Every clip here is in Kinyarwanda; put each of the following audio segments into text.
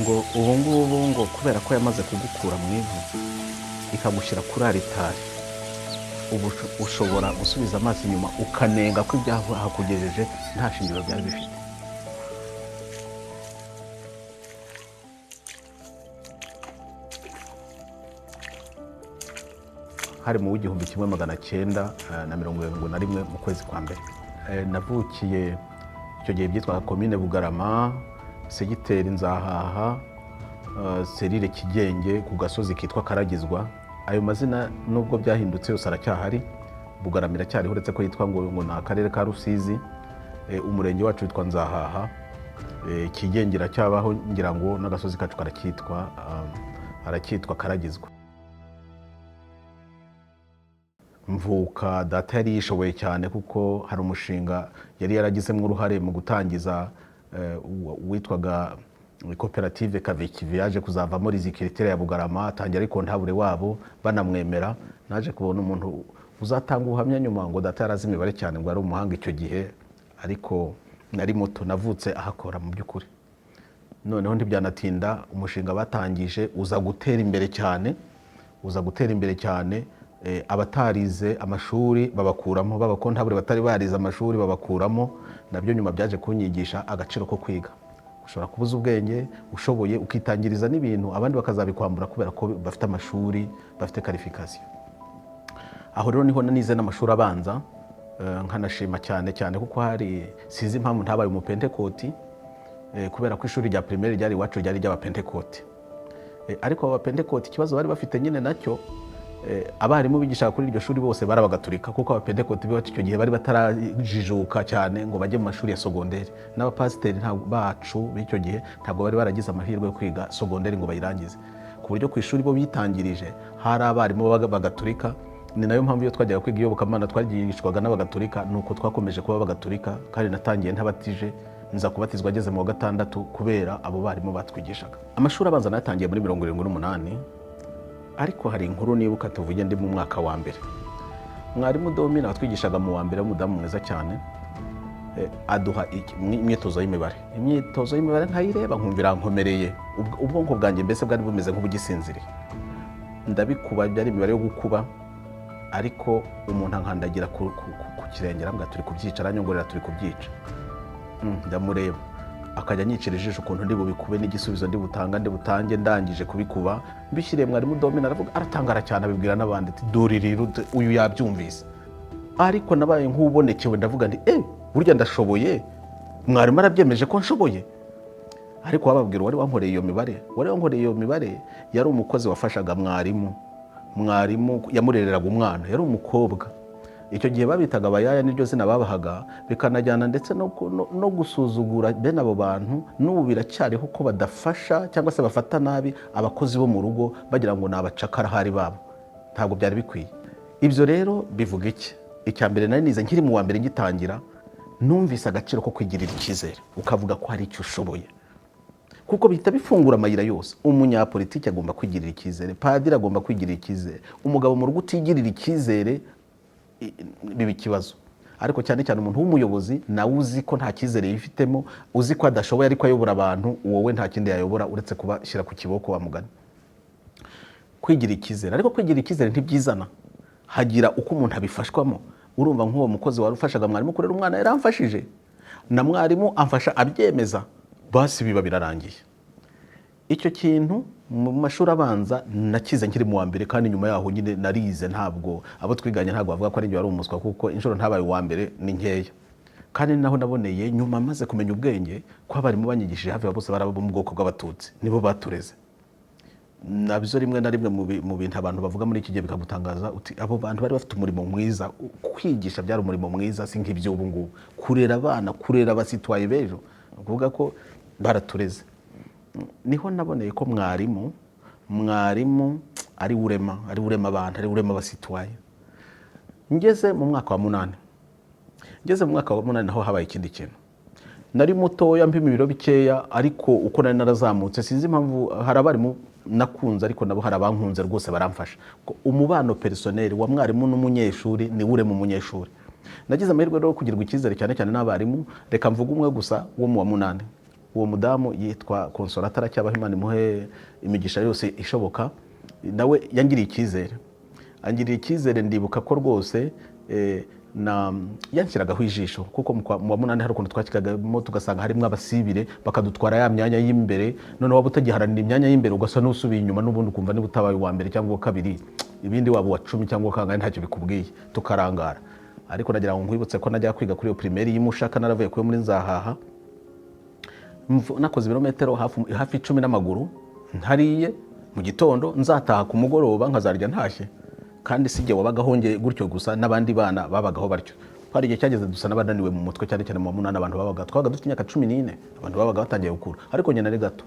ngo ubu ngubu ngo kubera ko yamaze kugukura mu ivu ikagushyira kuri aritari, ubu ushobora gusubiza amaso inyuma ukanenga ko ibyahakugejeje nta shingiro byari bifite. hari mu w'igihumbi kimwe magana cyenda na mirongo irindwi na rimwe mu kwezi kwa mbere. Navukiye icyo gihe byitwaga komine Bugarama, segiteri Nzahaha, serire Kigenge, ku gasozi kitwa Karagizwa. Ayo mazina nubwo byahindutse yose aracyahari. Bugarama iracyariho uretse ko yitwa ngo ni akarere ka Rusizi. Umurenge wacu witwa Nzahaha. Kigenge iracyabaho ngira ngo n'agasozi kacu aracyitwa Karagizwa. Mvuka data yari yishoboye cyane kuko hari umushinga yari yaragizemo uruhare mu gutangiza witwaga koperative Kavekive, yaje kuzavamo rizikiritere ya Bugarama, atangira ariko ntabure wabo banamwemera. Naje kubona umuntu uzatanga ubuhamya nyuma ngo data yarazi imibare cyane, ngo ari umuhanga icyo gihe, ariko nari muto, navutse ahakora mu by'ukuri. Noneho ntibyanatinda umushinga batangije uza gutera imbere cyane, abatarize amashuri babakuramo, b'abakontabure batari barize amashuri babakuramo. Nabyo nyuma byaje kunyigisha agaciro ko kwiga. Ushobora kubuza ubwenge, ushoboye ukitangiriza n'ibintu abandi bakazabikwambura kubera ko bafite amashuri, bafite qualification. Aho rero niho nanize n'amashuri abanza, nkanashima cyane kuko hari sizi impamvu ntabaye umupentekoti, kubera ko ishuri rya primaire ryari iwacu ryari ry'abapentekoti. Ariko abapentekoti ikibazo bari bafite nyine nacyo, abarimu bigishaga kuri iryo shuri bose barabagatulika, kuko abapentekoti biwacu icyo gihe bari batarajijuka cyane ngo bajye mu mashuri ya sogonderi. N'abapasiteri bacu b'icyo gihe ntabwo bari baragize amahirwe yo kwiga sogonderi ngo bayirangize, ku buryo ku ishuri bo bitangirije hari abarimu bagatulika. Ni nayo mpamvu iyo twajyaga kwiga iyobokamana twagishwaga n'abagatulika, nuko twakomeje kuba abagatulika. Kandi natangiye ntabatije, nza kubatizwa ageze mu wa gatandatu kubera abo barimu batwigishaga. Amashuri abanza natangiye muri 78, ariko hari inkuru nibuka tuvuye ndi mu mwaka wa mbere. Mwarimu Domina watwigishaga mu wa mbere, w'umudamu mwiza cyane, aduha imyitozo y'imibare. Imyitozo y'imibare nkayireba nkumvira nkomereye, ubwonko bwanjye mbese bwari bumeze nk'ubugisinziriye. Ndabikuba, byari imibare yo gukuba, ariko umuntu ankandagira ku kirengera mbwa turi kubyica, aranyongorera turi kubyica. Ndamureba akajya anyicira ijisho ukuntu ndi bubikube n'igisubizo ndi butange. Ndangije kubikuba mbishyiriye mwarimu Domina, aravuga, aratangara cyane, abibwira n'abandi ati duririra uyu yabyumvise. Ariko nabaye nk'ubonekewe, ndavuga nti burya ndashoboye, mwarimu arabyemeje ko nshoboye. Ariko wababwira wari wankoreye iyo mibare yari umukozi wafashaga mwarimu yamurereraga umwana, yari umukobwa. Icyo gihe babitaga abayaya, niryo zina babahaga, bikanajyana ndetse no gusuzugura bene abo bantu. N'ubu biracyariho ko badafasha cyangwa se bafata nabi abakozi bo mu rugo, bagira ngo ni abacakara hari babo. Ntabwo byari bikwiye. Ibyo rero bivuga iki? Icya mbere nari nize nkiri mu wa mbere ngitangira, numvise agaciro ko kwigirira icyizere, ukavuga ko hari icyo ushoboye, kuko bihita bifungura amayira yose. Umunyapolitiki agomba kwigirira icyizere, padiri agomba kwigirira icyizere. Umugabo mu rugo utigirira icyizere biba ikibazo. Ariko cyane umuntu w'umuyobozi nawe uzi ko nta cyizere yifitemo, uzi ko adashoboye ariko ayobora abantu, wowe nta kindi yayobora uretse kubashyira ku kiboko bamugana. Kwigira icyizere, ariko kwigira icyizere ntibyizana, hagira uko umuntu abifashwamo. Urumva nk'uwo mukozi wari ufashaga mwarimu kurera umwana yaramfashije, na mwarimu amfasha abyemeza, basi biba birarangiye. Icyo kintu mu mashuri abanza nakize nkiri mu wa mbere, kandi nyuma yaho nyine narize. Ntabwo abo twiganye ntabwo bavuga ko ari njye wari umuswa, kuko inshuro ntabaye uwa mbere ni nkeya. Kandi naho naboneye nyuma maze kumenya ubwenge ko abarimu banyigishije hafi bose baraba mu bwoko bw'Abatutsi, nibo batureze. Nabyo rimwe na rimwe mu bintu abantu bavuga muri iki gihe bikagutangaza, uti abo bantu bari bafite umurimo mwiza. Kwigisha byari umurimo mwiza, si nk'iby'ubu ngubu. Kurera abana, kurera abasitwaye b'ejo, ukuvuga ko baratureze. Niho naboneye ko mwarimu ari urema abantu, ari urema abasitwaye. Ngeze mu mwaka wa 8 naho habaye ikindi kintu. Nari mutoya, mpima ibiro bikeya, ariko uko nari narazamutse sinzi impamvu, hari abarimu nakunze ariko nabo hari abankunze rwose baramfasha. Umubano personnel wa mwarimu n'umunyeshuri ni urema umunyeshuri. Nagize amahirwe rero kugirwa icyizere cyane n'abarimu. Reka mvuga umwe gusa wo mu wa 8. uwo mudamu yitwa Consolata aracyabaho, Imana imuhe imigisha yose ishoboka. Nawe yangiriye icyizere, angiriye icyizere, ndibuka ko rwose yanshyiragaho ijisho, kuko mu wa munani hari ukuntu twakigagamo tugasanga harimo abasibire bakadutwara ya myanya y'imbere, none waba utagiharanira imyanya y'imbere ugasa n'usubiye inyuma, n'ubundi ukumva niba utabaye uwa mbere cyangwa uwa kabiri, ibindi waba uwa 10 cyangwa kangahe ntacyo bikubwiye, tukarangara. Ariko nagira ngo nkwibutse ko najya kwiga kuri iyo primaire y'Imushaka, naravuye kuri muri Nzahaha, nakoze ibirometero hafi 10 n'amaguru, ntariye mu gitondo, nzataha ku mugoroba nkazarya ntashye. Kandi sijye wabagahongeye gutyo gusa, n'abandi bana babagaho batyo. Hari igihe cyageze dusa n'abananiwe mu mutwe, cyane cyane mu munani abantu twabaga dufite imyaka 14, abantu babaga batangiye gukura, ariko nyine ari gato.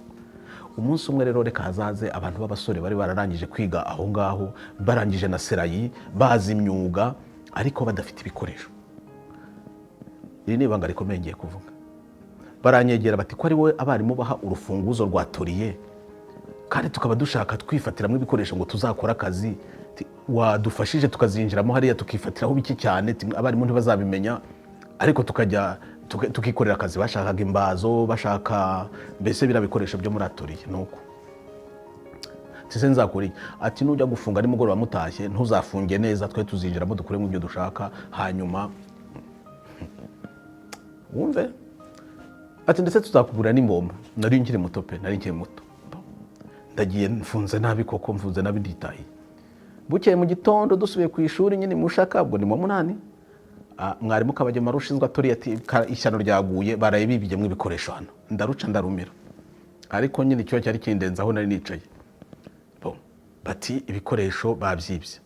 Umunsi umwe rero reka hazaze abantu b'abasore bari bararangije kwiga aho ngaho, barangije na serayi, bazi imyuga, ariko badafite ibikoresho. Iri ni ibanga rikomeye ngiye kuvuga. Baranyegera bati ko ari wowe abarimu baha urufunguzo rwa toriye, kandi tukaba dushaka twifatiramo ibikoresho ngo tuzakora akazi, wadufashije tukazinjiramo hariya tukifatiraho biki cyane, abarimu ntibazabimenya, ariko tukajya tukikorera akazi. Bashakaga imbazo, bashaka mbese bira bikoresho byo muri atoriye. Nuko sise nzakuri ati nujya gufunga nimugoroba mutashye ntuzafunge neza, twe tuzinjiramo dukuremo ibyo dushaka, hanyuma wumve ati ndetse tuzakugurira n'imbombo. Nari nkiri muto pe, nari nkiri muto, ndagiye mfunze nabi koko, mfunze nabi nditaye. Bukeye mu gitondo dusubiye ku ishuri nyine Mushaka, ubwo ni mu munani, mwarimu Kabagema rushinzwe atoriye ati ishyano ryaguye, baraye bibijyemo ibikoresho hano. Ndaruca ndarumira, ariko nyine icyo cyari kindenza aho nari nicaye. Bati ibikoresho babyibye.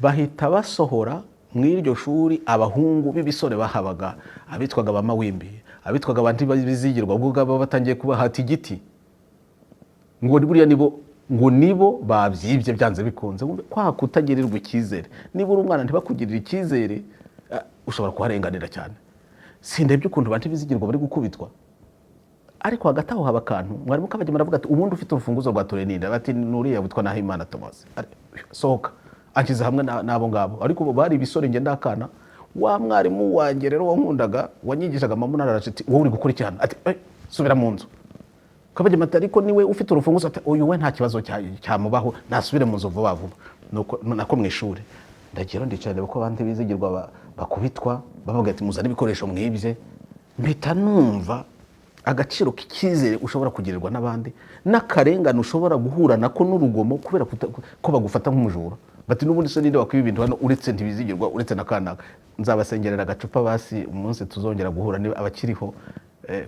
Bahita basohora mu iryo shuri abahungu b'ibisore bahabaga, abitwaga bamawimbi, abitwaga abandi bizigirwa, ubwo baba batangiye kubahata igiti, ngo buriya nibo babyibye byanze bikunze. Kwa kutagirirwa icyizere, niba uri umwana ntibakugirira icyizere, ushobora kuharenganira cyane. Sindebye ukuntu bantu bizigirwa bari gukubitwa, ariko hagati aho haba akantu. Mwarimu Kabagema aravuga ati ubundi ufite urufunguzo rwa toriye ninde? Bati nuriya witwa Nahimana Thomas. Sohoka, ankize hamwe n'abo ngabo, ariko bari ibisore nge ndakana. Wa mwarimu wanjye rero wankundaga, wanyigishaga mamunara, ati wowe uri gukora iki hano? Ati subira mu nzu. Kabagema ati ariko niwe ufite urufunguzo. Ati uyu we nta kibazo cyamubaho, nasubire mu nzu vuba vuba. Nako mu ishuri ndagira ndicara ko abandi bizigirwa bakubitwa, bavuga ati muzane ibikoresho mwibye. Mpita numva agaciro k'icyizere ushobora kugirirwa n'abandi, n'akarengane ushobora guhura nako n'urugomo kubera ko bagufata nk'umujura. Bati n'ubundi se ninde wakwiba ibintu hano uretse ntibizigirwa, uretse nakanaka. Nzabasengerera agacupa basi umunsi tuzongera guhura niba abakiriho,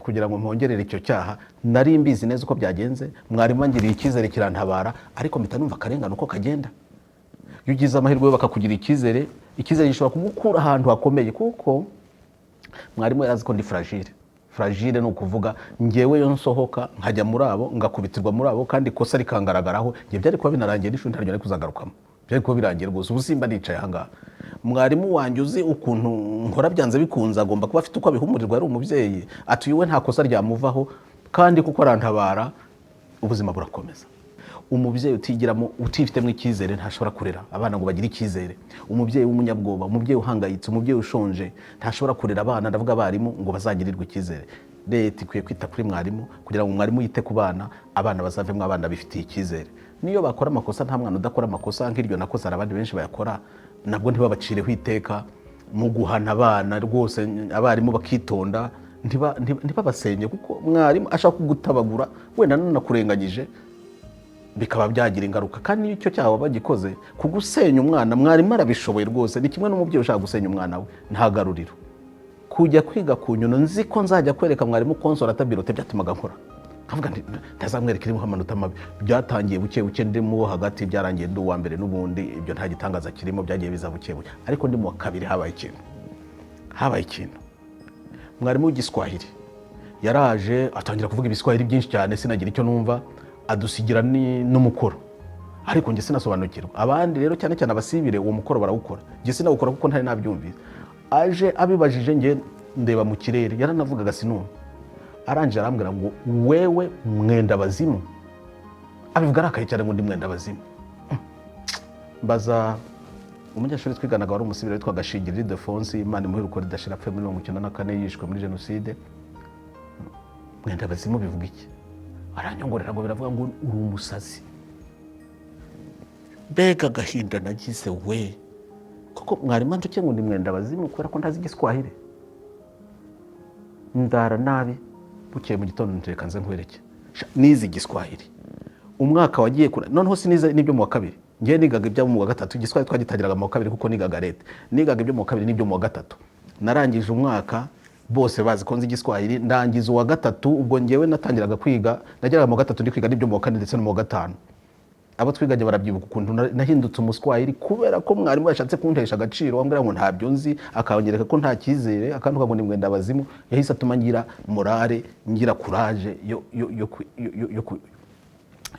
kugira ngo mpongerere icyo cyaha. Nari mbizi neza uko byagenze, mwarimu angiriye icyizere kirantabara, ariko mpita numva akarengane uko kagenda. Iyo ugize amahirwe bakakugira icyizere, icyizere gishobora kugukura ahantu hakomeye, kuko mwarimu yarazi ko ndi fragile. Fragile ni ukuvuga ngewe yo nsohoka nkajya muri abo, ngakubitirwa muri abo, kandi ikosa rikangaragaraho, nge byari kuba binarangiye n'ishuri ntaryo nari kuzagarukamo, byari kuba birangiye rwose. Ubu simba nicaye ahangaha. Mwarimu wanjye uzi ukuntu nkora byanze bikunze, agomba kuba afite uko abihumurirwa, ari umubyeyi. Ati uyu we nta kosa ryamuvaho, kandi kuko arantabara, ubuzima burakomeza. Umubyeyi utigiramo, utifitemo icyizere ntashobora kurera abana ngo bagire icyizere. Umubyeyi w'umunyabwoba, umubyeyi uhangayitse, umubyeyi ushonje ntashobora kurera abana, ndavuga abarimu, ngo bazagirirwe icyizere. Leta ikwiye kwita kuri mwarimu kugira ngo mwarimu yite ku bana, abana bazavemo abana bifitiye icyizere. Niyo bakora amakosa, nta mwana udakora amakosa nk'iryo nakoze, abandi benshi bayakora, nabwo ntibabacireho iteka. Mu guhana abana rwose abarimu bakitonda, ntibabasenye, kuko mwarimu ashaka kugutabagura wenda nanakurenganyije, bikaba byagira ingaruka. Kandi icyo cyaha bagikoze kugusenya umwana, mwarimu arabishoboye rwose. Ni kimwe n'umubyeyi ushaka gusenya umwana we, ntagaruriro. Kujya kwiga ku Nyundo, nzi ko nzajya kwereka mwarimu Consolata birote byatumaga nkora, kavuga nti ntazamwereka irimo amanota mabi. Byatangiye buke buke, ndi mu hagati, byarangiye ndi uwa mbere, n'ubundi ibyo nta gitangaza kirimo, byagiye biza buke buke. Ariko ndi mu wa kabiri habaye ikintu. Mwarimu w'igiswahili yaraje atangira kuvuga ibiswahili byinshi cyane, sinagira icyo numva, adusigira n'umukoro, ariko nge sinasobanukirwa. Abandi rero cyane cyane abasibire uwo mukoro barawukora, nge sinawukora kuko ntari nabyumvise. Aje abibajije nge ndeba mu kirere, yaranavugaga sinumva. Arangije arambwira ngo wewe mwenda bazimu. Abivuga arakaye cyane ngo ndi mwenda bazimu. Mbaza umunyeshuri twiganaga wari umusibire witwa Gashingiri Ildefonsi, Imana imuhe uruko ridashira, apfuye muri 1994, yishwe muri jenoside. Mwendabazimu bivuga iki? Aranyongorera ngo biravuga ngo uri umusazi. Mbega agahinda nagize we, koko mwarimu ntuke ngo ndi Mwendabazimu kubera ko ntazi Igiswahili. Ndara nabi, bukeye mu gitondo ntereka nze nkwereke nize Igiswahili. Umwaka wagiye noneho sinize n'ibyo mu wa kabiri, ngiye nigaga ibyo mu wa gatatu. Igiswahili twagitangiraga mu wa kabiri kuko nigaga leta, nigaga ibyo mu wa kabiri n'ibyo mu wa gatatu. Narangije umwaka bose bazi ko nzi Igiswahili, ndangiza uwa gatatu. Ubwo ngewe natangiraga kwiga, nageraga mu wa gatatu ndi kwiga n'ibyo mu wa kane ndetse no mu wa gatanu. Abo twiganye barabyibuka ukuntu nahindutse umuswahili kubera ko mwarimu yashatse kuntesha agaciro, wambwira ngo ntabyo nzi, akanyereka ko nta cyizere, akantuka ngo ni Mwendabazimu. Yahise atuma ngira morale, ngira courage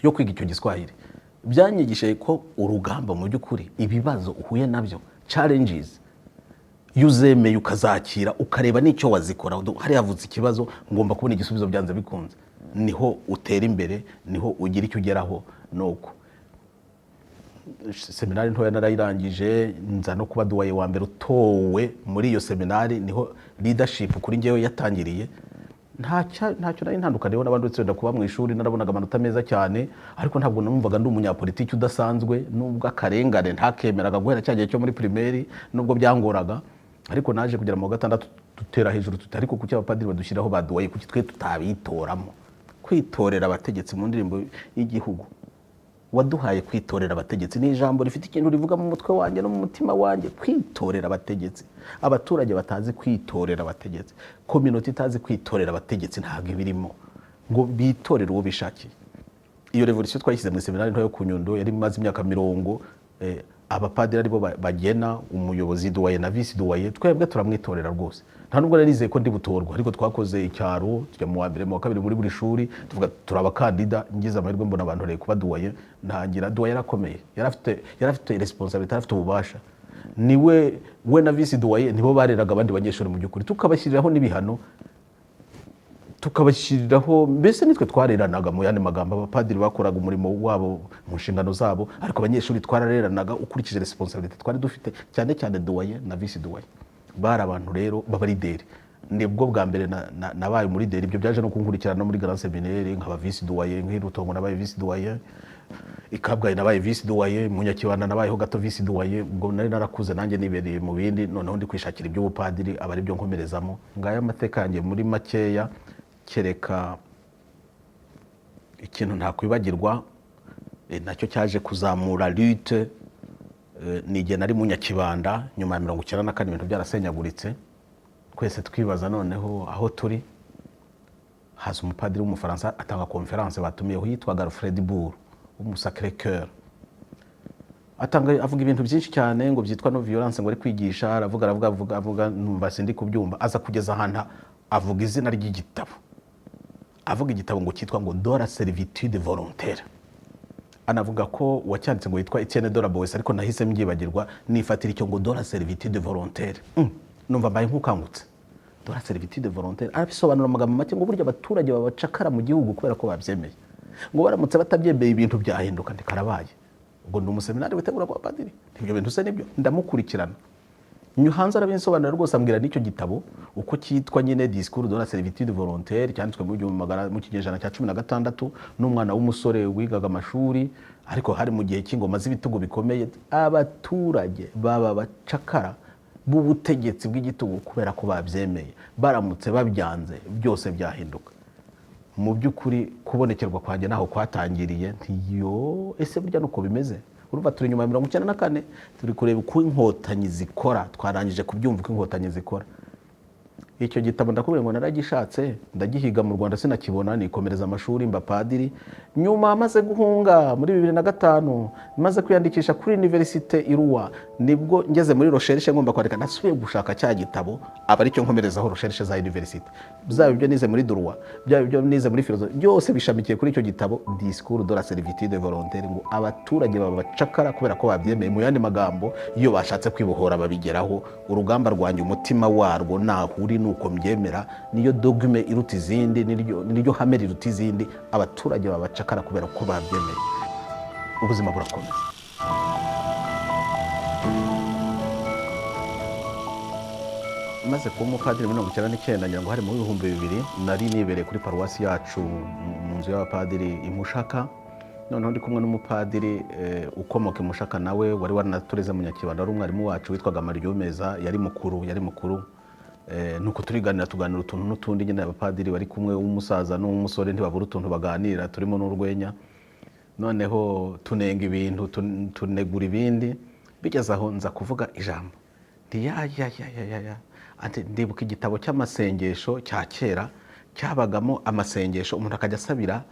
yo kwiga icyo Giswahili. Byanyigishije ko urugamba mu by'ukuri, ibibazo uhuye nabyo, challenges, yuzemeye ukazakira, ukareba n'icyo wazikora. Hari havutse ikibazo, ngomba kubona igisubizo byanze bikunze, niho utera imbere, niho ugira icyo ugeraho. Nuko seminari ntoya narayirangije, nza no kuba duwaye wa mbere utowe muri iyo seminari. Niho leadership kuri ngewe yatangiriye. Ntacyo nari ntandukaniyeho n'abandi uretse wenda kuba mu ishuri narabonaga amanota meza cyane, ariko ntabwo numvaga ndi umunyapolitiki udasanzwe. Nubwo akarengane ntakemeraga guhera cya gihe cyo muri primaire, nubwo byangoraga, ariko naje kugera mu gatandatu dutera hejuru tuti ariko kuki abapadiri badushyiraho baduwaye, kuki twe tutabitoramo? Kwitorera abategetsi mu ndirimbo y'igihugu, waduhaye kwitorera abategetsi ni ijambo rifite ikintu rivuga mu mutwe wanjye no mu mutima wanjye. Kwitorera abategetsi, abaturage batazi kwitorera abategetsi, community itazi kwitorera abategetsi, ntabwo ibirimo ngo bitorere uwo bishakiye. Iyo revolution twayishyize mu seminari nto yo ku Nyundo yari imaze imyaka 40. Abapadiri aribo bagena umuyobozi duwaye na vice duwaye, twebwe turamwitorera rwose. Nta nubwo narizeye ko ndi butorwa, ariko twakoze icyaro tujya mu wa mbere mu wa kabiri muri buri shuri, tuvuga turabakandida. Ngize amahirwe mbona abantu reko kuba duwaye, ntangira. Duwaye yarakomeye, yarafite responsibility, yarafite ububasha. Niwe we na vice duwaye nibo bareraga abandi banyeshuri mu by'ukuri, tukabashyiriraho n'ibihano, tukabashyiriraho, mbese nitwe twareranaga. Mu yandi magambo, abapadiri bakoraga umurimo wabo mu nshingano zabo, ariko abanyeshuri twarareranaga ukurikije responsibility twari dufite, cyane cyane duwaye na vice duwaye. Bari abantu rero baba leader. Nibwo bwa mbere nabaye muri leader. Ibyo byaje no kunkurikirana muri grand seminaire, nkaba vice duwaye, nk'irutongo nabaye vice duwaye, Ikabwayi nabaye vice duwaye, mu Nyakibanda nabayeho gato vice duwaye. Ubwo nari narakuze nanjye nibereye mu bindi, noneho ndi kwishakira iby'ubupadiri, aba ari byo nkomerezamo. Ngaya amateka yanjye muri makeya, kereka ikintu ntakwibagirwa nacyo cyaje kuzamura lutte. Nige nari mu Nyakibanda nyuma ya 94 ibintu byarasenyaguritse, twese twibaza noneho aho turi. Haza umupadiri w'umufaransa atanga conference batumiyeho, yitwaga Alfred Bour w'Umusacré Cœur. Avuga ibintu byinshi cyane ngo byitwa no violence, ngo ari kwigisha, aravuga numva sindi kubyumva. Aza kugeza ahantu avuga izina ry'igitabo, avuga igitabo ngo cyitwa ngo de la servitude volontaire. Anavuga ko wacyanditse ngo yitwa Etienne de la Boétie, ariko nahise mbyibagirwa, nifatira icyo ngo de la servitude volontaire. Numva mbaye nkukangutse. De la servitude volontaire arabisobanura amagambo make ngo burya abaturage babacakara mu gihugu kubera ko babyemeye, ngo baramutse batabyemeye ibintu byahinduka. Ndikarabaye ubwo ndi umuseminari witegura kwa padiri, ibyo bintu se nibyo ndamukurikirana. Hanze arabinsobanura rwose, ambwira n'icyo gitabo uko cyitwa nyine Discours de la servitude volontaire, cyanditswe mu kinyejana cya 16 n'umwana w'umusore wigaga amashuri, ariko hari mu gihe cy'ingoma z'ibitugu bikomeye. Abaturage baba bacakara b'ubutegetsi bw'igitugu kubera ko babyemeye, baramutse babyanze byose byahinduka. Mu by'ukuri kubonekerwa kwanjye naho kwatangiriye, ntiyo ese burya nuko bimeze. Urumva turi nyuma ya 94, turi kureba uko inkotanyi zikora, twarangije kubyumva uko inkotanyi zikora. Icyo gitabo ndakubwiye ngo naragishatse, ndagihiga mu Rwanda sinakibona, nikomereza amashuri mba padiri. Nyuma maze guhunga muri 2005, maze kwiyandikisha kuri Université Irua, nibwo ngeze muri recherche ngomba kwandika, nasubiye gushaka cya gitabo, aba ari cyo nkomerezaho recherche za université. Bizaba ibyo nize muri droit, byaba ibyo nize muri philosophie, byose bishamikiye kuri icyo gitabo Discours de la servitude volontaire, ngo abaturage baba bacakara kubera ko babyemeye. Mu yandi magambo, iyo bashatse kwibohora babigeraho. Urugamba rwanjye umutima warwo nahuri nuko mbyemera, niyo dogme iruta izindi, niryo hame riruta izindi. Abaturage baba bacakara kubera ko babyemeye, ubuzima burakomeza. maze kuba umupadiri muri 1999 ngira ngo hari mu 2000 nari nibereye kuri paruwasi yacu mu nzu y'abapadiri i Mushaka. Noneho ndi kumwe n'umupadiri ukomoka i Mushaka nawe wari waranatureze mu Nyakibanda, ari umwarimu wacu witwaga Maryomeza, yari mukuru. Nuko tuganira utuntu n'utundi, nyine abapadiri bari kumwe, w'umusaza n'umusore ntibabura utuntu baganira, turimo n'urwenya. Noneho tunenga ibintu, tunegura ibindi, bigeze aho nza kuvuga ijambo ndibuka igitabo cy'amasengesho cya kera cyabagamo amasengesho umuntu akajya asabira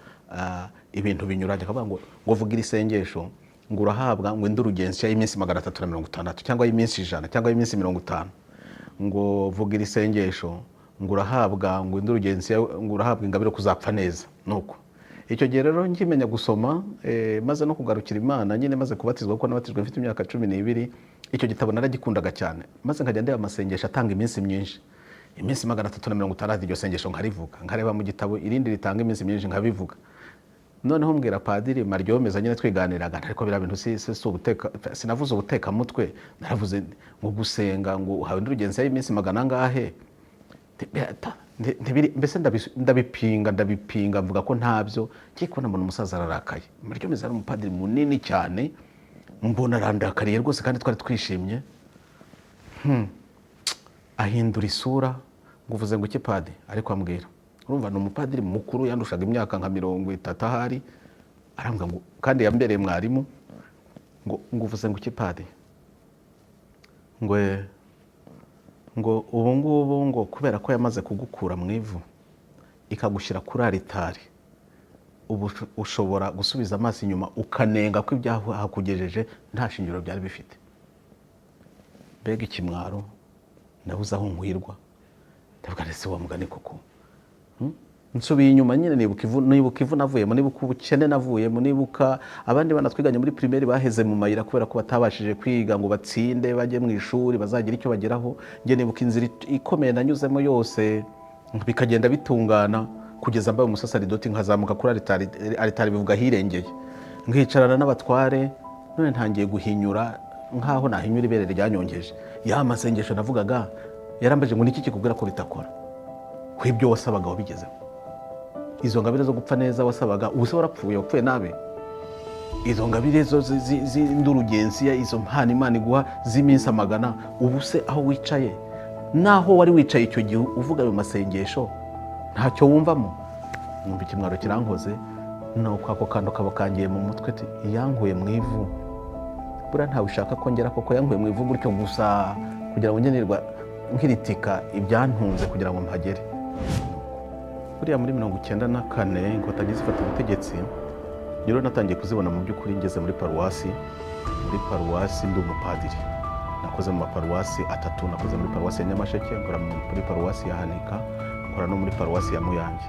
ibintu binyuranye, akavuga ngo vugira isengesho ngo urahabwa ngo indurugenzi y'iminsi 360 cyangwa y'iminsi 100 cyangwa y'iminsi 50, ngo vugira isengesho ngo urahabwa ngo indurugenzi ngo urahabwa ingabire kuzapfa neza. Nuko icyo gihe rero nkimenya gusoma maze no kugarukira Imana, nyine maze kubatizwa kuko nabatijwe mfite imyaka 12, icyo gitabo naragikundaga cyane, maze nkajya ndeba amasengesho atanga iminsi myinshi, iminsi 360 iryo sengesho nkarivuga, nkareba mu gitabo irindi ritanga iminsi myinshi nkabivuga. Noneho mbwira padiri Maryomeza, nyine twiganiraga, ariko bira bintu sinavuze ubutekamutwe, naravuze ngo gusenga ngo uhawe indurugenzi y'iminsi 100 mbese ndabipinga mvuga ko ntabyo. Ngiye kubona mbona umusaza ararakaye. Maryomeza ari umupadiri munini cyane, mbona arandakariye rwose kandi twari twishimye. Ahindura isura, ngo uvuze ngo iki padiri? Ariko ambwira, urumva ni umupadiri mukuru, yandushaga imyaka nka 30 ahari, arambwira ngo, kandi yambereye mwarimu, ngo uvuze ngo iki padiri? ngo ubu ngubu ngo kubera ko yamaze kugukura mu ivu ikagushyira kuri aritari, ubu ushobora gusubiza amaso inyuma ukanenga ko ibyaha hakugejeje nta shingiro byari bifite. Mbega ikimwaro, nabuze aho nkwirwa, ndavuga ese wa mugani koko. Nsubiye inyuma nyine nibuka ivu navuyemo, nibuka ubukene navuyemo, nibuka abandi bana twiganye muri primaire baheze mu mayira kubera ko batabashije kwiga ngo batsinde bajye mu ishuri bazagira icyo bageraho. Nge nibuka inzira ikomeye nanyuzemo yose bikagenda bitungana kugeza mbaye umusasaridoti, nkazamuka kuri aritari bivuga hirengeye, nkicarana n'abatware. None ntangiye guhinyura nkaho nahinyura ibere ryanyongeje. Ya masengesho navugaga yarambaje ngo niki kikubwira ko bitakora, kwibyo wasabaga wabigezeho. Izo ngabire zo gupfa neza wasabaga, ubuse wapfuye nabe. Izo ngabire zo z'indurugenzi, izo mpano Imana iguha z'iminsi 100, ubuse aho wicaye naho wari wicaye icyo gihe uvuga ayo masengesho ntacyo wumvamo. Numva ikimwaro kirankoze, nuko ako kando kaba kangiye mu mutwe, yankuye mu ivu. Bura ntawe ushaka kongera koko, yankuye mu ivu gutyo gusa kugira ngo ngenerwa nkiritika ibyantunze kugira ngo mpagere. Buriya muri 1994 Inkotanyi zifata ubutegetsi, rero natangiye kuzibona mu by'ukuri ngeze muri paruwasi ndi umupadiri. Nakoze mu maparuwasi 3, nakoze muri paruwasi ya Nyamasheke, nkora muri paruwasi ya Hanika, nkora no muri paruwasi ya Muyange.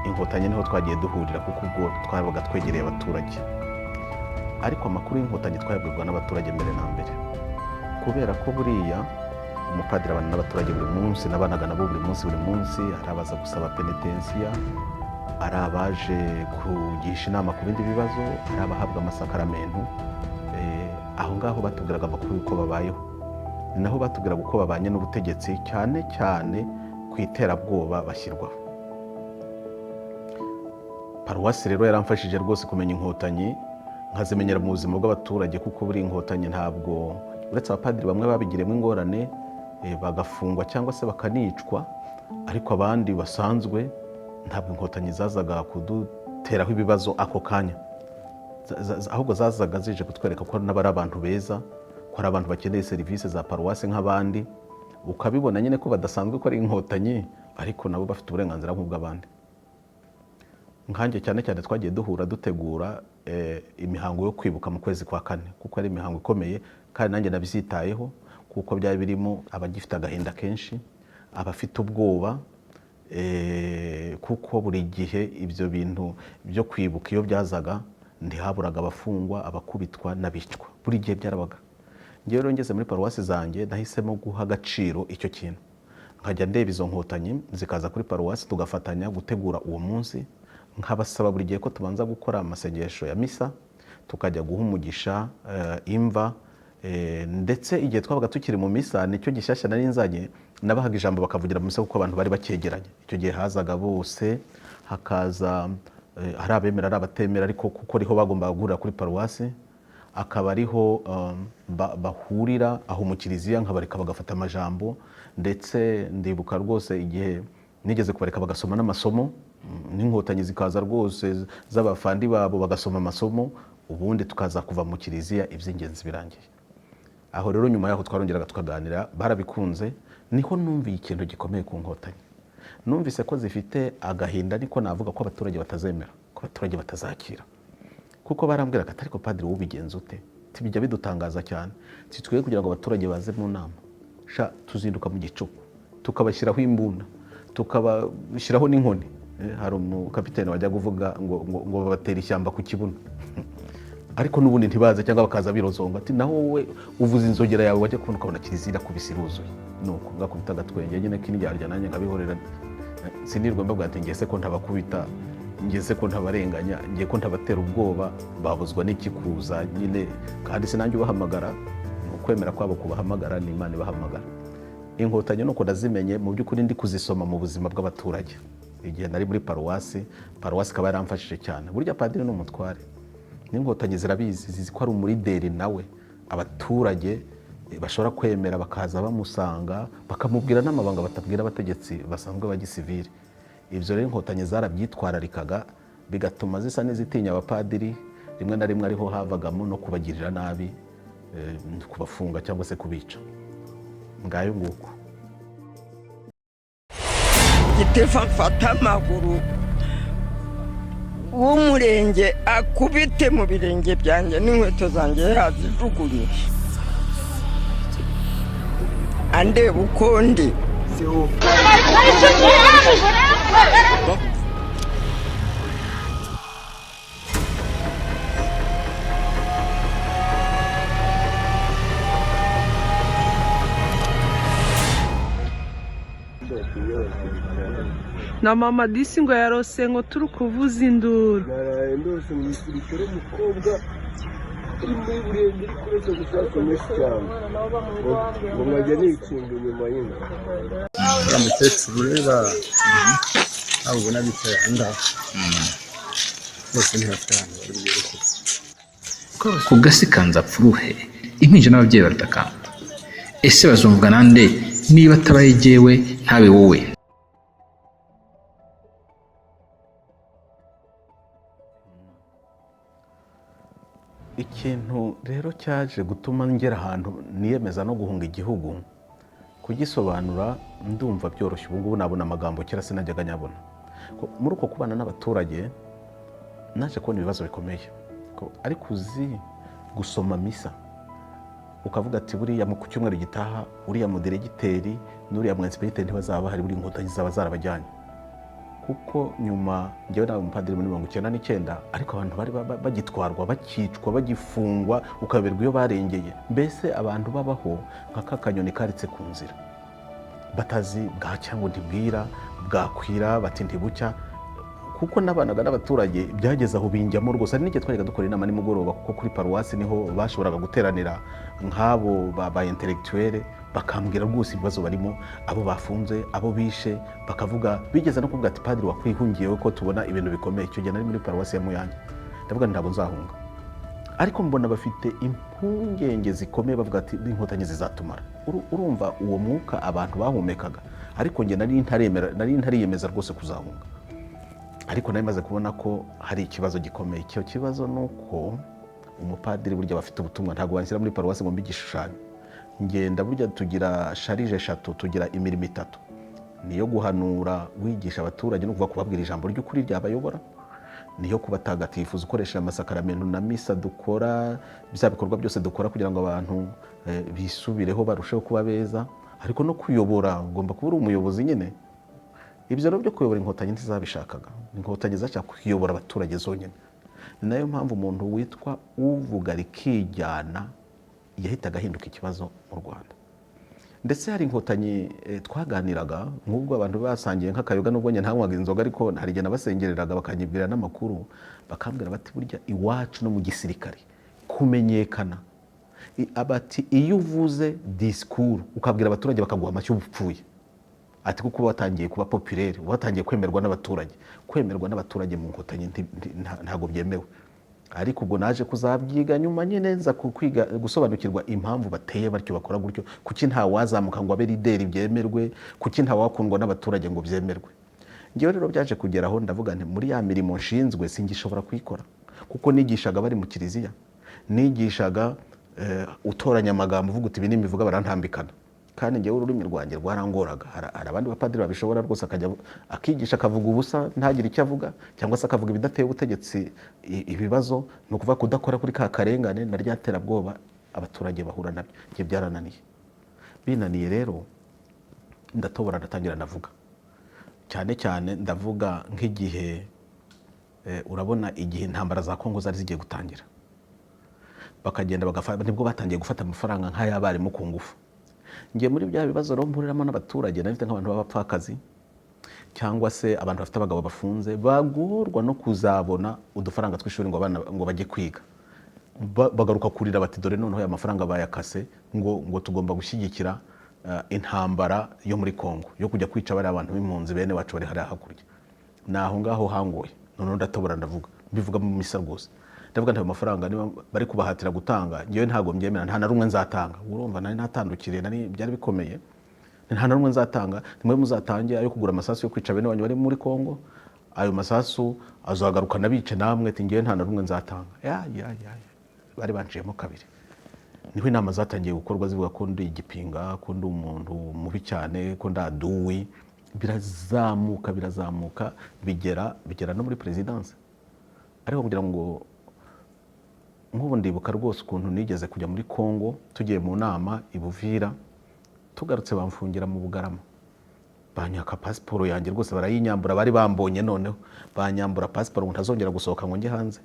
Inkotanyi niho twagiye duhurira kuko ubwo twabaga twegereye abaturage, ariko amakuru y'Inkotanyi twayabwirwa n'abaturage mbere na mbere, kubera ko buriya umupadiri abana n'abaturage buri munsi, nabanaga nabo buri munsi. Hari abaza gusaba penetensiya, ari abaje kugisha inama ku bindi bibazo, ari abahabwa amasakaramentu. Aho ngaho batubwiraga amakuru y'uko babayeho, ni naho batubwiraga uko babanye n'ubutegetsi, cyane cyane ku iterabwoba bashyirwaho. Paruwasi rero yaramfashije rwose kumenya Inkotanyi, nkazimenyera mu buzima bw'abaturage, kuko buri Inkotanyi ntabwo, uretse abapadiri bamwe babigiremo ingorane bagafungwa cyangwa se bakanicwa, ariko abandi basanzwe ntabwo Inkotanyi zazaga kuduteraho ibibazo ako kanya, ahubwo zazaga zije kutwereka ko n'abari abantu beza, ko ari abantu bakeneye serivisi za paruwasi nk'abandi. Ukabibona nyine ko badasanzwe ko ari Inkotanyi, ariko nabo bafite uburenganzira nk'ubw'abandi. Nkanjye cyane cyane twagiye duhura dutegura imihango yo kwibuka mu kwezi kwa 4, kuko ari imihango ikomeye, kandi nanjye nabyitayeho kuko byari birimo abagifite agahinda kenshi, abafite ubwoba, kuko buri gihe ibyo bintu byo kwibuka iyo byazaga ntihaburaga abafungwa, abakubitwa n'abicwa, buri gihe byarabaga. Ngewe rero ngeze muri paruwasi zanjye nahisemo guha agaciro icyo kintu, nkajya ndeba izo Nkotanyi zikaza kuri paruwasi, tugafatanya gutegura uwo munsi. Nkabasaba buri gihe ko tubanza gukora amasengesho ya misa, tukajya guha umugisha imva ndetse igihe twabaga tukiri mu misa nicyo gishyashya nari nzanye, nabahaga ijambo bakavugira mu misa kuko abantu bari bakegeranye. Icyo gihe hazaga bose, hakaza hari abemera ari abatemera, ariko kuko ariho bagombaga guhurira kuri paruwasi, akaba ariho bahurira aho mu kiliziya, nkabareka bagafata amajambo. Ndetse ndibuka rwose igihe nigeze kubareka bagasoma n'amasomo, n'inkotanyi zikaza rwose z'abafandi babo bagasoma amasomo, ubundi tukaza kuva mu kiliziya iby'ingenzi birangiye. Aho rero nyuma yaho twarongeraga tukaganira, barabikunze. Niho numviye ikintu gikomeye ku nkotanyi, numvise ko zifite agahinda, niko navuga ko abaturage batazemera, ko abaturage batazakira. Kuko barambwiraga ati ariko padiri ubigenza ute? Tibijya bidutangaza cyane, titwiye kugira ngo abaturage baze mu nama, sha tuzinduka mu gicuku tukabashyiraho imbunda, tukabashyiraho n'inkoni. Hari umukapiteni wajya kuvuga ngo babatera ishyamba ku kibuno ariko n'ubundi ntibaze, cyangwa bakaza birozonga ati naho wowe uvuza inzogera yawe wajya kubona ukabona kiliziya kubisa iruzuye. Nuko ngakubita agatwenge nyine k'indyarya, nanjye nkabihorera, sinirwe mbabwira ati ngese ko ntabakubita, ngeze ko ntabarenganya, ngiye ko ntabatera ubwoba, babuzwa n'iki kuza nyine, kandi sinanjye ubahamagara, ukwemera kwabo kubahamagara ni Imana ibahamagara. Inkotanyi nuko ndazimenye mu by'ukuri ndi kuzisoma mu buzima bw'abaturage. Igihe nari muri paruwasi ikaba yaramfashije cyane. Burya padiri ni umutware, n'inkotanyi zirabizi, zizi ko ari umurideri nawe abaturage bashobora kwemera, bakaza bamusanga bakamubwira n'amabanga batabwira abategetsi basanzwe ba gisivili. Ibyo rero inkotanyi zarabyitwararikaga, bigatuma zisa n'izitinya abapadiri, rimwe na rimwe ariho havagamo no kubagirira nabi, kubafunga cyangwa se kubica. Ngayo nguko Gitifu afata amaguru w'umurenge akubite mu birenge byanjye n'inkweto zanjye yazijugunye, andeba uko ndi. Na mama disi ngo yarose ngo turi kuvuza induru. Naraye ndose mu gisirikare umukobwa uri muri burenge uri kuretse gushaka menshi cyane ngo nkajya nikinga inyuma y'inzu. Uriya mukecuru ureba ntabwo ubona bicaye aha ngaha bose ntibafite ahantu bari bwerekeze. Ku gasi kanza pfuruhe impinja n'ababyeyi baratakamba. Ese bazumvwa nande niba atabaye jyewe ntabe wowe? Ikintu rero cyaje gutuma ngera ahantu niyemeza no guhunga igihugu, kugisobanura ndumva byoroshye. Ubu ngubu nabona amagambo kera sinajyaga nyabona. Muri uko kubana n'abaturage naje kubona ibibazo bikomeye, ariko uzi gusoma misa ukavuga ati buriya mu cyumweru gitaha uriya mudiregiteri n'uriya mwensiperiteri ntibazaba bahari, buri inkotanyi zaba zarabajyanye. Kuko nyuma njyewe nawe umupadiri muri 1999, ariko abantu bari bagitwarwa, bakicwa, bagifungwa, ukaberwa iyo barengeye. Mbese abantu babaho nka kakanyoni karitse ku nzira, batazi bwacya ngo ntibwira, bwakwira bati ntibucya. Kuko nabanaga n'abaturage byageze aho binjyamo rwose. Ari n'igihe twajyaga dukora inama nimugoroba, kuko kuri paruwasi niho bashoboraga guteranira nk'abo ba intellectuel, bakambwira rwose ibibazo barimo, abo bafunze, abo bishe, bakavuga, bigeze no kuvuga ati padiri wakwihungiyewe ko tubona ibintu bikomeye. Icyo gihe nari muri paruwasi ya Muyange, ndavuga ntabwo nzahunga, ariko mbona bafite impungenge zikomeye, bavuga ati inkotanyi zizatumara. Urumva uwo mwuka abantu bahumekaga, ariko njye nari ntariyemeza rwose kuzahunga. Ariko nari maze kubona ko hari ikibazo gikomeye. Icyo kibazo nuko umupadiri burya bafite ubutumwa, ntabwo banshyira muri paruwasi ngo mbe igishushanyo. Ngenda burya tugira sharije 3, tugira imirimo 3, niyo guhanura wigisha abaturage no kuvuga kubabwira ijambo ry'ukuri ryabayobora, niyo kubatagatifuza ukoresha amasakaramentu na misa dukora, bya bikorwa byose dukora kugira ngo abantu bisubireho barusheho kuba beza, ariko no kuyobora, ugomba kuba uri umuyobozi nyine. Ibyo rero byo kuyobora inkotanyi ntizabishakaga, inkotanyi zashaka kuyobora abaturage zonyine. Ni nayo mpamvu umuntu witwa uvuga rikijyana yahitaga ahinduka ikibazo mu Rwanda. Ndetse hari inkotanyi twaganiraga, nk'ubwo abantu basangiye nk'akayoga, n'ubwo njye ntanywaga inzoga, ariko hari igihe nabasengereraga bakanyibwira n'amakuru, bakambwira bati burya iwacu no mu gisirikare kumenyekana abati iyo uvuze disikuru ukabwira abaturage bakaguha amashyi upfuye, ati kuko watangiye kuba populaire, watangiye kwemerwa n'abaturage mu Nkotanyi ntabwo byemewe. Ariko ubwo naje kuzabyiga nyuma nyine nza kwiga gusobanukirwa impamvu bateye batyo bakora gutyo, kuki nta wazamuka ngo abe lideri byemerwe, kuki nta wakundwa n'abaturage ngo byemerwe. Ngewe rero byaje kugeraho ndavuga nti muri ya mirimo nshinzwe singishobora kuyikora, kuko nigishaga bari mu kiliziya, nigishaga utoranya amagambo uvuga uti ibi n'imivuga barantambikana, kandi ngewe ururimi rwanjye rwarangoraga. Hari abandi bapadiri babishobora rwose, akajya akigisha akavuga ubusa ntagire icyo avuga, cyangwa se akavuga ibidateye ubutegetsi ibibazo, ni ukuvuga kudakora kuri ka karengane na rya terabwoba abaturage bahura nabyo. Njye byarananiye, binaniye rero ndatobora ndatangira ndavuga, cyane cyane ndavuga nk'igihe urabona igihe intambara za Kongo zari zigiye gutangira, bakagenda bagafata, nibwo batangiye gufata amafaranga nk'ay'abarimu ku ngufu. Ngiye muri bya bibazo rero mpuriramo n'abaturage, nafite nk'abantu b'abapfakazi cyangwa se abantu bafite abagabo bafunze, bagorwa no kuzabona udufaranga tw'ishuri ngo abana ngo bajye kwiga, bagaruka kurira bati dore noneho aya mafaranga bayakase ngo tugomba gushyigikira intambara yo muri Kongo yo kujya kwica bari abantu b'impunzi bene wacu bari hariya hakurya. Naho ngaho hangoye, noneho ndatobora ndavuga, mbivuga mu misa rwose, ndavuga nta mafaranga niba bari kubahatira gutanga, ngewe ntago mbyemera, nta na rumwe nzatanga. Urumva nari natandukiriye, nari byari bikomeye, nta na rumwe nzatanga. Nimwe muzatange ayo kugura amasasu yo kwica bene wanyu bari muri Kongo, ayo masasu azagaruka nabice namwe, ati ngewe nta na rumwe nzatanga. Bari banciyemo kabiri. Niho inama zatangiye gukorwa zivuga ko ndi igipinga, ko ndi umuntu mubi cyane, ko ndi aduwi. Birazamuka bigera no muri presidence. Ariko kugira ngo nk'ubu ndibuka rwose ukuntu nigeze kujya muri Kongo, tugiye mu nama i Buvira, tugarutse bamfungira mu Bugarama, banyaka pasiporo yanjye rwose barayinyambura, bari bambonye noneho banyambura pasiporo ngo ntazongera gusohoka ngo njye hanze.